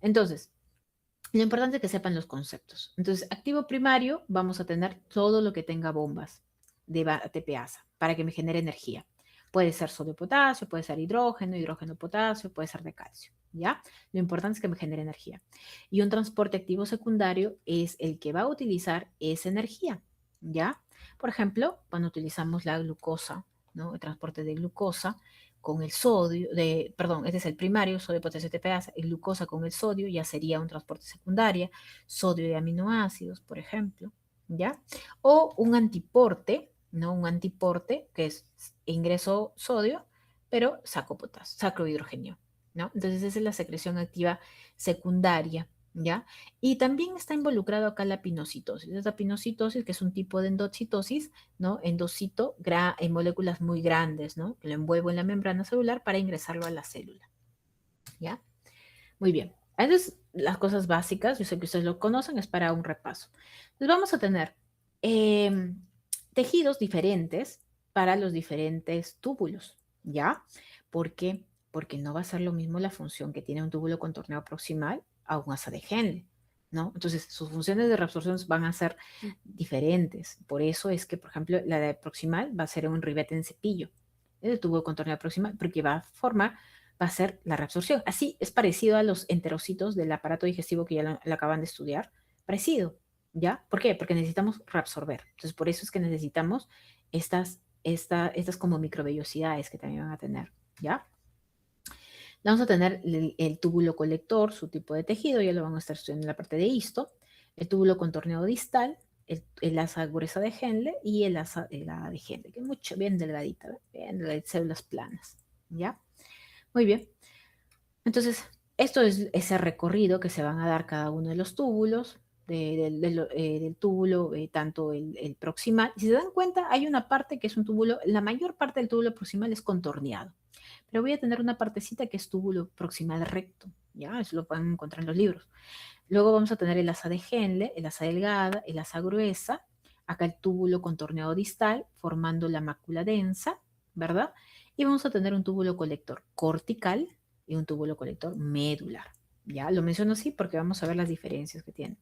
Speaker 1: Entonces, lo importante es que sepan los conceptos. Entonces, activo primario, vamos a tener todo lo que tenga bombas de ATPasa para que me genere energía. Puede ser sodio-potasio, puede ser hidrógeno, hidrógeno-potasio, puede ser de calcio, ¿ya? Lo importante es que me genere energía. Y un transporte activo secundario es el que va a utilizar esa energía, ¿ya? Por ejemplo, cuando utilizamos la glucosa, ¿no? El transporte de glucosa, con el sodio, perdón, este es el primario, sodio, potasio, ATPasa, el glucosa con el sodio ya sería un transporte secundario, sodio y aminoácidos, por ejemplo, ¿ya? O un antiporte, ¿no? Un antiporte que es ingreso sodio, pero saco potasio, saco hidrógeno, ¿no? Entonces esa es la secreción activa secundaria, ¿ya? Y también está involucrado acá la pinocitosis. La pinocitosis, que es un tipo de endocitosis, ¿no? Endocito en moléculas muy grandes, ¿no? Que lo envuelvo en la membrana celular para ingresarlo a la célula, ¿ya? Muy bien. Entonces, las cosas básicas, yo sé que ustedes lo conocen, es para un repaso. Entonces, vamos a tener tejidos diferentes para los diferentes túbulos, ¿ya? ¿Por qué? Porque no va a ser lo mismo la función que tiene un túbulo con torneo proximal a un asa de Henle, ¿no? Entonces, sus funciones de reabsorción van a ser diferentes. Por eso es que, por ejemplo, la de proximal va a ser un ribete en cepillo, el túbulo con torneo proximal, porque va a ser la reabsorción. Así es parecido a los enterocitos del aparato digestivo que ya lo acaban de estudiar. Parecido, ¿ya? ¿Por qué? Porque necesitamos reabsorber. Entonces, por eso es que necesitamos estas como microvellosidades que también van a tener, ¿ya? Vamos a tener el túbulo colector, su tipo de tejido, ya lo vamos a estar estudiando en la parte de histo, el túbulo contorneado distal, el asa gruesa de Henle y el asa delgada de Henle, que es mucho, bien delgadita, bien delgadita, células planas, ¿ya? Muy bien. Entonces, esto es ese recorrido que se van a dar cada uno de los túbulos, del túbulo, tanto el proximal. Si se dan cuenta, hay una parte que es un túbulo, la mayor parte del túbulo proximal es contorneado, pero voy a tener una partecita que es túbulo proximal recto, ¿ya? Eso lo pueden encontrar en los libros. Luego vamos a tener el asa de Henle, el asa delgada, el asa gruesa, acá el túbulo contorneado distal, formando la mácula densa, ¿verdad? Y vamos a tener un túbulo colector cortical y un túbulo colector medular. Ya, lo menciono así porque vamos a ver las diferencias que tiene.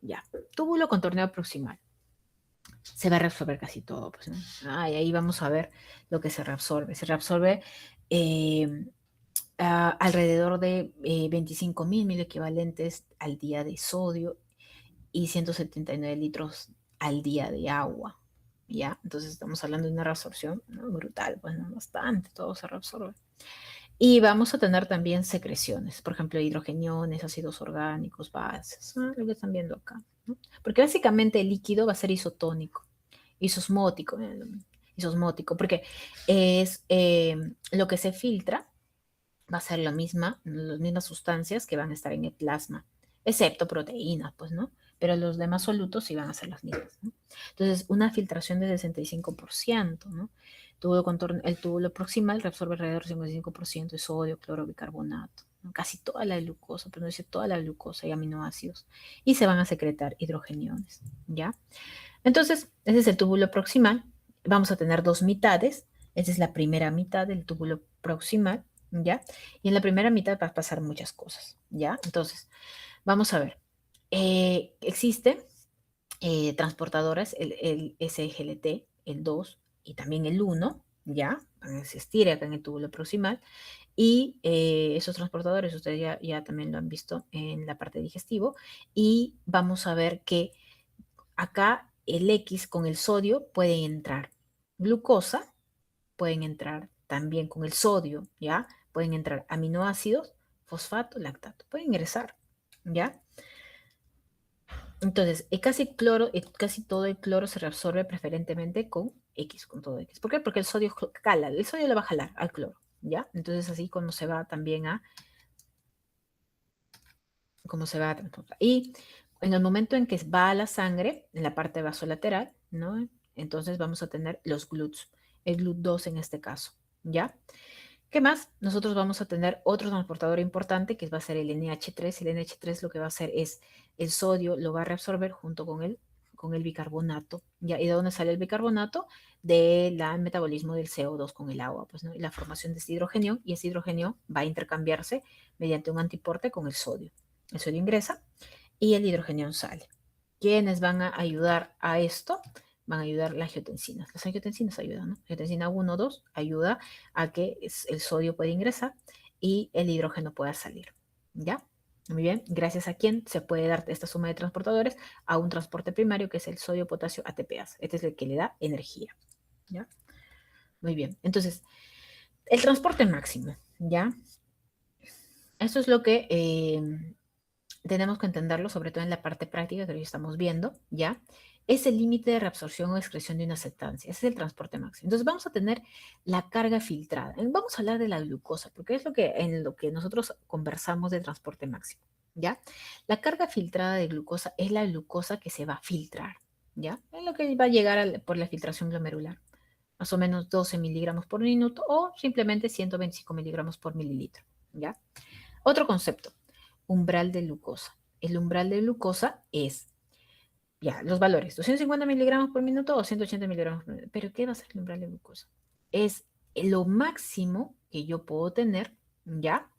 Speaker 1: Ya, túbulo contorneado proximal. Se va a reabsorber casi todo, pues, ¿no? Y ahí vamos a ver lo que se reabsorbe. Se reabsorbe alrededor de 25.000 mil equivalentes al día de sodio y 179 litros al día de agua, ¿ya? Entonces estamos hablando de una reabsorción, ¿no? Brutal, bueno, bastante, todo se reabsorbe. Y vamos a tener también secreciones, por ejemplo, hidrogeniones, ácidos orgánicos, bases, lo que están viendo acá, ¿no? Porque básicamente el líquido va a ser isotónico, isosmótico, porque es lo que se filtra va a ser las mismas sustancias que van a estar en el plasma, excepto proteínas, pues, ¿no? Pero los demás solutos sí van a ser las mismas, ¿no? Entonces, una filtración de 65%, ¿no? El túbulo proximal reabsorbe alrededor del 55% de sodio, cloro, bicarbonato, ¿no? Casi toda la glucosa, pero no dice toda la glucosa y aminoácidos, y se van a secretar hidrogeniones, ¿ya? Entonces, ese es el túbulo proximal. Vamos a tener dos mitades. Esa es la primera mitad del túbulo proximal, ¿ya? Y en la primera mitad va a pasar muchas cosas, ¿ya? Entonces, vamos a ver. Existen transportadores, el SGLT, el 2 y también el 1, ¿ya? Van a existir acá en el túbulo proximal. Y esos transportadores ustedes ya también lo han visto en la parte digestivo. Y vamos a ver que acá el X con el sodio pueden entrar glucosa, pueden entrar también con el sodio, ¿ya? Pueden entrar aminoácidos, fosfato, lactato, pueden ingresar, ¿ya? Entonces, casi todo el cloro se reabsorbe preferentemente con X, con todo X. ¿Por qué? Porque el sodio cala, el sodio le va a jalar al cloro, ¿ya? Entonces, así como se va también cómo se va a transportar. Y en el momento en que va a la sangre, en la parte vasolateral, ¿no? Entonces vamos a tener los GLUTs, el GLUT2 en este caso, ¿ya? ¿Qué más? Nosotros vamos a tener otro transportador importante que va a ser el NH3. El NH3 lo que va a hacer es el sodio lo va a reabsorber junto con el bicarbonato, ¿ya? ¿Y de dónde sale el bicarbonato? Del metabolismo del CO2 con el agua, pues, ¿no? Y la formación de este hidrogenio, y ese hidrogenio va a intercambiarse mediante un antiporte con el sodio. El sodio ingresa y el hidrogenio sale. ¿Quiénes van a ayudar a esto? Van a ayudar las angiotensinas. Las angiotensinas ayudan, ¿no? Angiotensina 1, 2 ayuda a que el sodio pueda ingresar y el hidrógeno pueda salir, ¿ya? Muy bien, gracias a quién se puede dar esta suma de transportadores a un transporte primario que es el sodio, potasio, ATPase. Este es el que le da energía, ¿ya? Muy bien, entonces, el transporte máximo, ¿ya? Esto es lo que tenemos que entenderlo, sobre todo en la parte práctica que hoy estamos viendo, ¿ya? Es el límite de reabsorción o excreción de una sustancia. Ese es el transporte máximo. Entonces vamos a tener la carga filtrada. Vamos a hablar de la glucosa, porque es en lo que nosotros conversamos de transporte máximo, ¿ya? La carga filtrada de glucosa es la glucosa que se va a filtrar, ¿ya? Es lo que va a llegar por la filtración glomerular. Más o menos 12 miligramos por minuto o simplemente 125 miligramos por mililitro, ¿ya? Otro concepto, umbral de glucosa. El umbral de glucosa es, ya, los valores, 250 miligramos por minuto o 180 miligramos por minuto. ¿Pero qué va a ser el umbral de glucosa? Es lo máximo que yo puedo tener, ¿ya?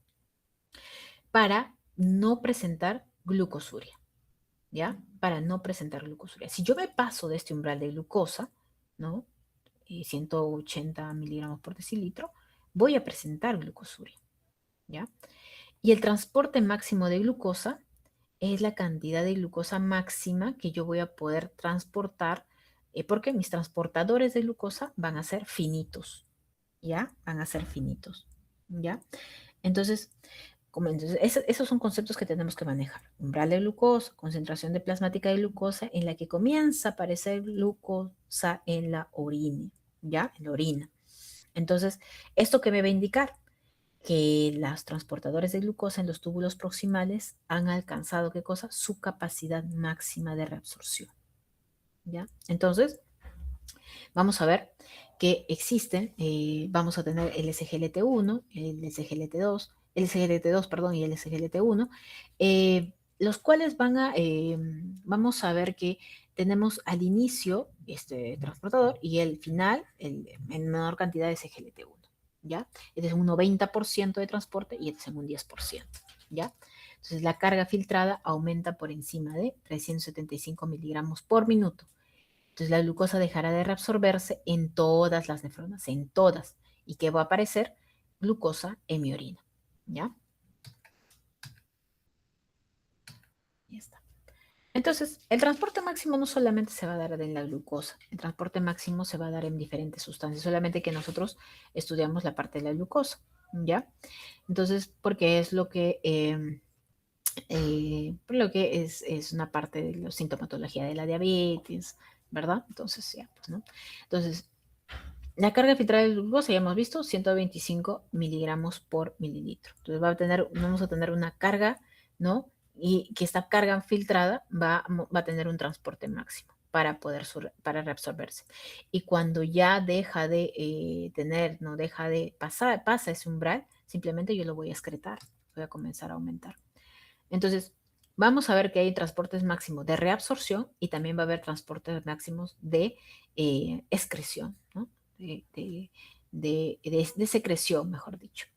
Speaker 1: Para no presentar glucosuria, ¿ya? Para no presentar glucosuria. Si yo me paso de este umbral de glucosa, ¿no? 180 miligramos por decilitro, voy a presentar glucosuria, ¿ya? Y el transporte máximo de glucosa es la cantidad de glucosa máxima que yo voy a poder transportar, porque mis transportadores de glucosa van a ser finitos, ¿ya? Van a ser finitos, ¿ya? Entonces, esos son conceptos que tenemos que manejar. Umbral de glucosa, concentración de plasmática de glucosa en la que comienza a aparecer glucosa en la orina, ¿ya? En la orina. Entonces, ¿esto qué me va a indicar? Que los transportadores de glucosa en los túbulos proximales han alcanzado, ¿qué cosa? Su capacidad máxima de reabsorción, ¿ya? Entonces, vamos a ver que existen, vamos a tener el SGLT1, el SGLT2, el SGLT2, perdón, y el SGLT1, los cuales vamos a ver que tenemos al inicio este transportador y el final en menor cantidad de SGLT1. ¿Ya? Este es un 90% de transporte y este es un 10%, ¿ya? Entonces la carga filtrada aumenta por encima de 375 miligramos por minuto. Entonces la glucosa dejará de reabsorberse en todas las nefronas, en todas. ¿Y qué va a aparecer? Glucosa en mi orina, ¿ya? Ya está. Entonces, el transporte máximo no solamente se va a dar en la glucosa, el transporte máximo se va a dar en diferentes sustancias, solamente que nosotros estudiamos la parte de la glucosa, ¿ya? Entonces, porque es por lo que es una parte de la sintomatología de la diabetes, ¿verdad? Entonces, ya, pues, ¿no? Entonces, la carga filtrada de glucosa, ya hemos visto, 125 miligramos por mililitro. Entonces, vamos a tener una carga, ¿no? Y que esta carga filtrada va a tener un transporte máximo para reabsorberse. Y cuando ya deja de tener, no deja de pasa ese umbral, simplemente yo lo voy a excretar, voy a comenzar a aumentar. Entonces, vamos a ver que hay transportes máximos de reabsorción y también va a haber transportes máximos de excreción, ¿no? De secreción, mejor dicho.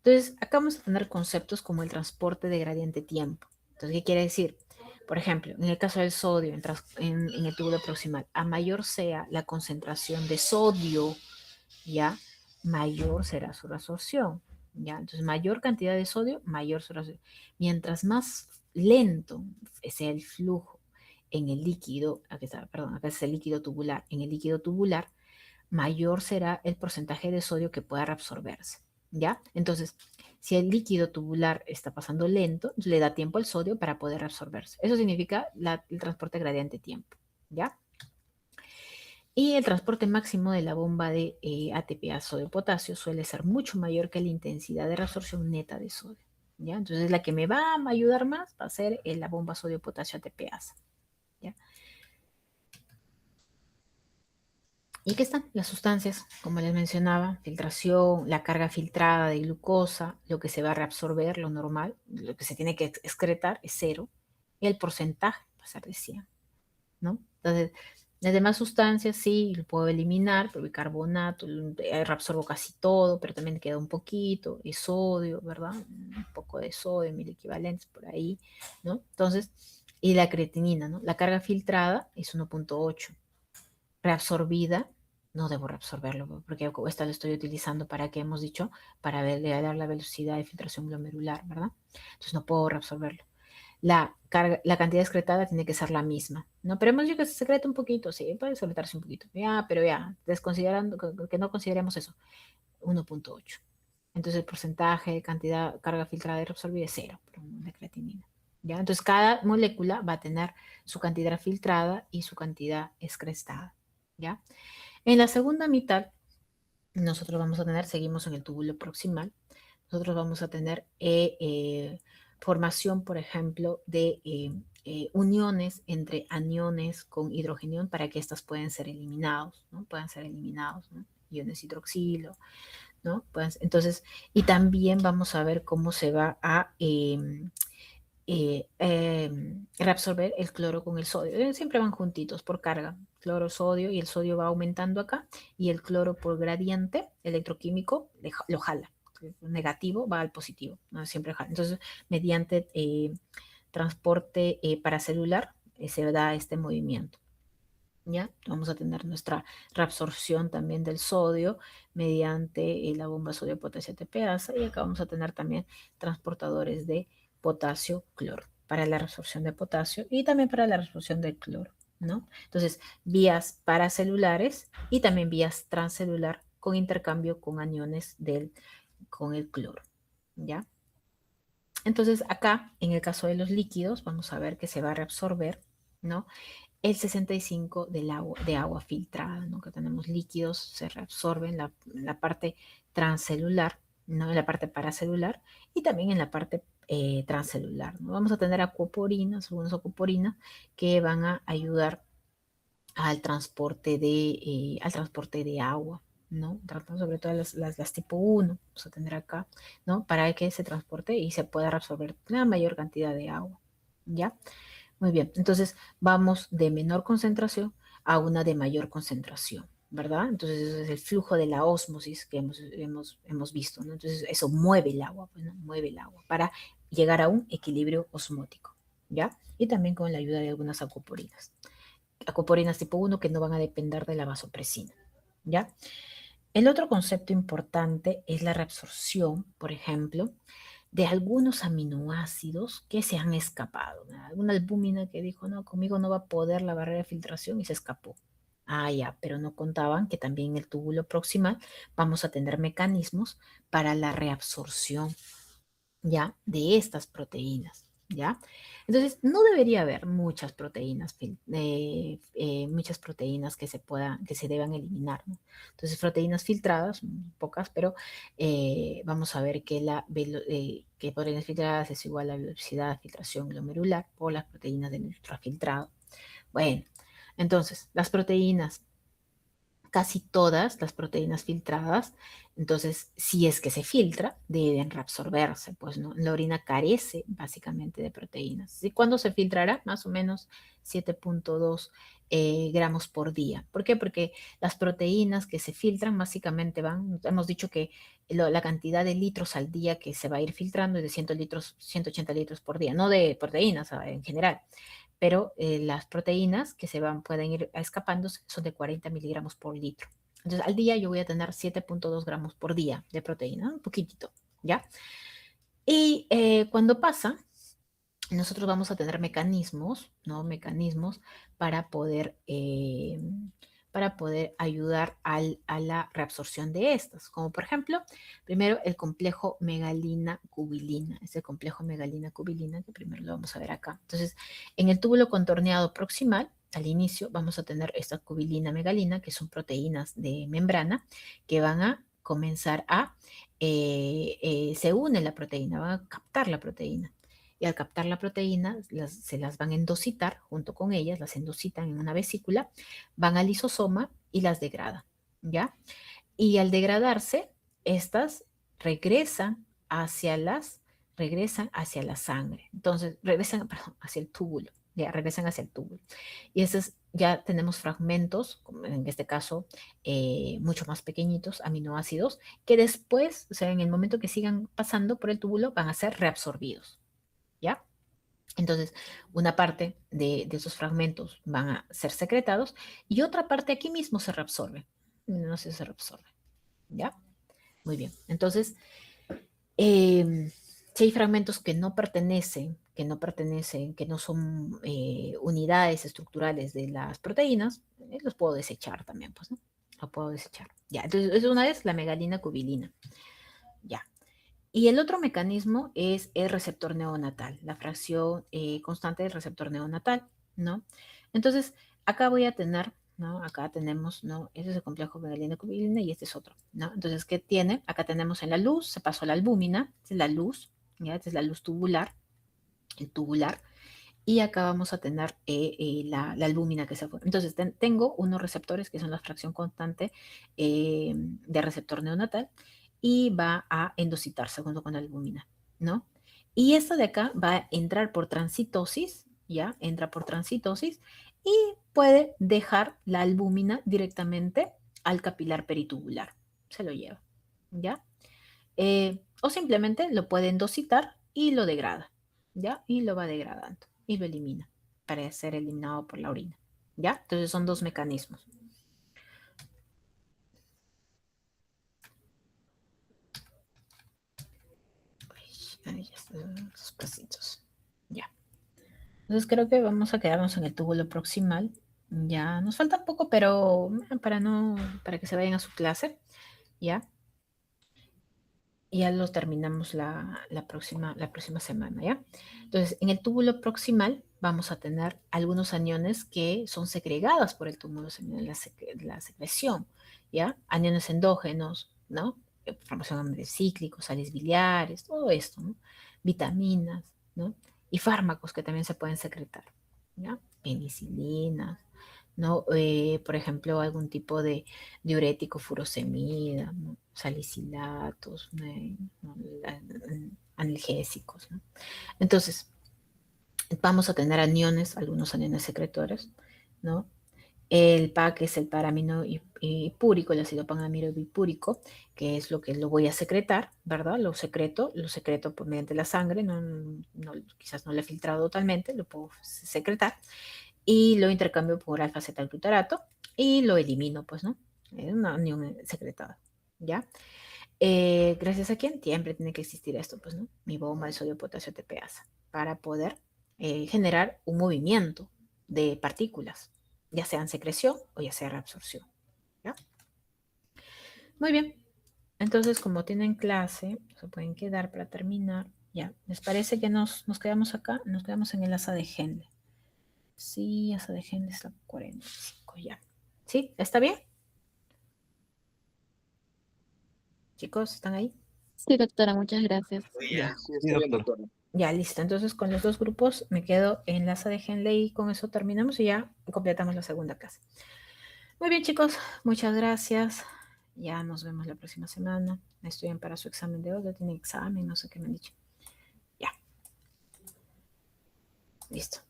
Speaker 1: Entonces, acá vamos a tener conceptos como el transporte de gradiente tiempo. Entonces, ¿qué quiere decir? Por ejemplo, en el caso del sodio en el túbulo proximal, a mayor sea la concentración de sodio, ya mayor será su reabsorción. ¿Ya? Entonces, mayor cantidad de sodio, mayor su reabsorción. Mientras más lento sea el flujo en el líquido, acá es el líquido tubular, en el líquido tubular, mayor será el porcentaje de sodio que pueda reabsorberse. ¿Ya? Entonces, si el líquido tubular está pasando lento, le da tiempo al sodio para poder reabsorberse. Eso significa el transporte gradiente tiempo. ¿Ya? Y el transporte máximo de la bomba de ATP a sodio-potasio suele ser mucho mayor que la intensidad de reabsorción neta de sodio. ¿Ya? Entonces, la que me va a ayudar más va a ser la bomba sodio-potasio ATPasa. ¿Ya? ¿Y qué están? Las sustancias, como les mencionaba, filtración, la carga filtrada de glucosa, lo que se va a reabsorber, lo normal, lo que se tiene que excretar es 0, y el porcentaje va a ser de 100, ¿no? Entonces, las demás sustancias sí, lo puedo eliminar, pero bicarbonato, reabsorbo casi todo, pero también queda un poquito, y sodio, ¿verdad? Un poco de sodio, 1000 equivalentes por ahí, ¿no? Entonces, y la creatinina, ¿no? La carga filtrada es 1.8. Reabsorbida, no debo reabsorberlo, porque esta lo estoy utilizando para que hemos dicho, para dar la velocidad de filtración glomerular, ¿verdad? Entonces no puedo reabsorberlo. La cantidad excretada tiene que ser la misma, ¿no? Pero hemos dicho que se secreta un poquito, sí, puede secretarse un poquito, ya, pero ya, desconsiderando, que no consideremos eso, 1.8. Entonces el porcentaje de cantidad, carga filtrada y reabsorbida es 0, de creatinina. ¿Ya? Entonces cada molécula va a tener su cantidad filtrada y su cantidad excretada. ¿Ya? En la segunda mitad, nosotros vamos a tener, seguimos en el túbulo proximal, nosotros vamos a tener formación, por ejemplo, de uniones entre aniones con hidrogenión para que estas puedan ser eliminados, ¿no? Puedan ser eliminados, ¿no? Iones hidroxilo, ¿no? Entonces, y también vamos a ver cómo se va a reabsorber el cloro con el sodio. Siempre van juntitos por carga, cloro, sodio, y el sodio va aumentando acá, y el cloro por gradiente electroquímico lo jala. El negativo va al positivo, ¿no? Siempre jala. Entonces, mediante transporte paracelular se da este movimiento. ¿Ya? Vamos a tener nuestra reabsorción también del sodio mediante la bomba sodio-potasio ATPasa, y acá vamos a tener también transportadores de potasio-cloro para la reabsorción de potasio y también para la reabsorción del cloro, ¿no? Entonces, vías paracelulares y también vías transcelular con intercambio con aniones con el cloro, ¿ya? Entonces, acá, en el caso de los líquidos, vamos a ver que se va a reabsorber, ¿no? El 65 de agua filtrada, ¿no? Que tenemos líquidos, se reabsorben en la parte transcelular, ¿no? En la parte paracelular y también en la parte transcelular, ¿no? Vamos a tener algunas aquaporinas que van a ayudar al transporte de agua, ¿no? Sobre todo las tipo 1, vamos a tener acá, ¿no? Para que se transporte y se pueda reabsorber la mayor cantidad de agua, ¿ya? Muy bien, entonces vamos de menor concentración a una de mayor concentración, ¿verdad? Entonces ese es el flujo de la ósmosis que hemos visto, ¿no? Entonces eso mueve el agua, pues, ¿no? Mueve el agua para llegar a un equilibrio osmótico, ¿ya? Y también con la ayuda de algunas aquaporinas. Aquaporinas tipo 1 que no van a depender de la vasopresina, ¿ya? El otro concepto importante es la reabsorción, por ejemplo, de algunos aminoácidos que se han escapado. ¿No? Alguna albúmina que dijo, no, conmigo no va a poder la barrera de filtración y se escapó. Ah, ya, pero no contaban que también en el túbulo proximal vamos a tener mecanismos para la reabsorción, ¿ya? De estas proteínas, ¿ya? Entonces, no debería haber muchas proteínas que se deban eliminar, ¿no? Entonces, proteínas filtradas, pocas, pero vamos a ver que proteínas filtradas es igual a la velocidad de filtración glomerular por las proteínas del ultrafiltrado. Bueno, entonces, las proteínas, casi todas las proteínas filtradas, entonces, si es que se filtra, deben reabsorberse, pues, ¿no? La orina carece básicamente de proteínas. ¿Y cuándo se filtrará? Más o menos 7.2 gramos por día. ¿Por qué? Porque las proteínas que se filtran básicamente hemos dicho que la cantidad de litros al día que se va a ir filtrando es de 180 litros por día, no de proteínas en general, pero las proteínas que pueden ir escapando son de 40 miligramos por litro. Entonces, al día yo voy a tener 7.2 gramos por día de proteína, un poquitito, ¿ya? Y cuando pasa, nosotros vamos a tener mecanismos, ¿no? Mecanismos para poder ayudar a la reabsorción de estas, como por ejemplo, primero el complejo megalina-cubilina, ese complejo megalina-cubilina que primero lo vamos a ver acá. Entonces, en el túbulo contorneado proximal, al inicio vamos a tener esta cubilina-megalina, que son proteínas de membrana, que van a comenzar se une la proteína, van a captar la proteína. Y al captar la proteína, se las van a endocitar junto con ellas, las endocitan en una vesícula, van al lisosoma y las degradan, ¿ya? Y al degradarse, estas regresan hacia la sangre. Entonces, hacia el túbulo, ya regresan hacia el túbulo. Y ya tenemos fragmentos, como en este caso, mucho más pequeñitos, aminoácidos, que después, o sea, en el momento que sigan pasando por el túbulo, van a ser reabsorbidos. ¿Ya? Entonces, una parte de esos fragmentos van a ser secretados y otra parte aquí mismo se reabsorbe. No sé si se reabsorbe. ¿Ya? Muy bien. Entonces, si hay fragmentos que no pertenecen, que no son unidades estructurales de las proteínas, los puedo desechar también, pues, ¿no? Lo puedo desechar. Ya, entonces, eso una vez la megalina cubilina. Ya. Y el otro mecanismo es el receptor neonatal, la fracción constante del receptor neonatal, ¿no? Entonces, acá voy a tener, ¿no? Acá tenemos, ¿no? Ese es el complejo megalina-cubilina y este es otro, ¿no? Entonces, ¿qué tiene? Acá tenemos en la luz, se pasó la albúmina, esta es la luz, ¿ya? Esta es la luz tubular, el tubular, y acá vamos a tener la albúmina que se fue. Entonces, tengo unos receptores que son la fracción constante de receptor neonatal y va a endocitarse junto con la albúmina, ¿no? Y esta de acá va a entrar por transitosis, ¿ya? Entra por transitosis y puede dejar la albúmina directamente al capilar peritubular. Se lo lleva, ¿ya? O simplemente lo puede endocitar y lo degrada, ¿ya? Y lo va degradando y lo elimina para ser eliminado por la orina, ¿ya? Entonces son dos mecanismos. Ahí ya están los pasitos. Ya. Entonces creo que vamos a quedarnos en el túbulo proximal. Ya nos falta poco, pero para que se vayan a su clase, ¿ya? Y ya lo terminamos la próxima semana, ¿ya? Entonces, en el túbulo proximal vamos a tener algunos aniones que son segregados por el túbulo seminal, la secreción, ¿ya? Aniones endógenos, ¿no? Formación de cíclicos, sales biliares, todo esto, ¿no? Vitaminas, ¿no? Y fármacos que también se pueden secretar, ¿ya? Penicilinas, ¿no? Por ejemplo, algún tipo de diurético, furosemida, ¿no? Salicilatos, ¿no? Analgésicos, ¿no? Entonces, vamos a tener aniones, algunos aniones secretores, ¿no? El PAC es el paramino hipúrico, el ácido panamiro bipúrico, que es lo que lo voy a secretar, ¿verdad? Lo secreto mediante la sangre, quizás no lo he filtrado totalmente, lo puedo secretar, y lo intercambio por alfa-cetoglutarato y lo elimino, pues, ¿no? Es una anión secretada. ¿ya? Gracias a quién siempre tiene que existir esto, pues, ¿no? Mi bomba de sodio, potasio, TPasa, para poder generar un movimiento de partículas, ya sea en secreción o ya sea reabsorción, ¿ya? Muy bien. Entonces, como tienen clase, se pueden quedar para terminar. Ya, ¿les parece que nos quedamos acá? Nos quedamos en el asa de Henle. Sí, asa de Henle es la 45, ya. ¿Sí? ¿Está bien? Chicos, ¿están ahí?
Speaker 4: Sí, doctora, muchas gracias.
Speaker 1: Ya.
Speaker 2: Sí, está bien, doctora.
Speaker 1: Ya, listo. Entonces, con los dos grupos me quedo en la asa de Henle y con eso terminamos y ya completamos la segunda clase. Muy bien, chicos. Muchas gracias. Ya nos vemos la próxima semana. Estudian para su examen de hoy. Ya tienen examen, no sé qué me han dicho. Ya. Listo.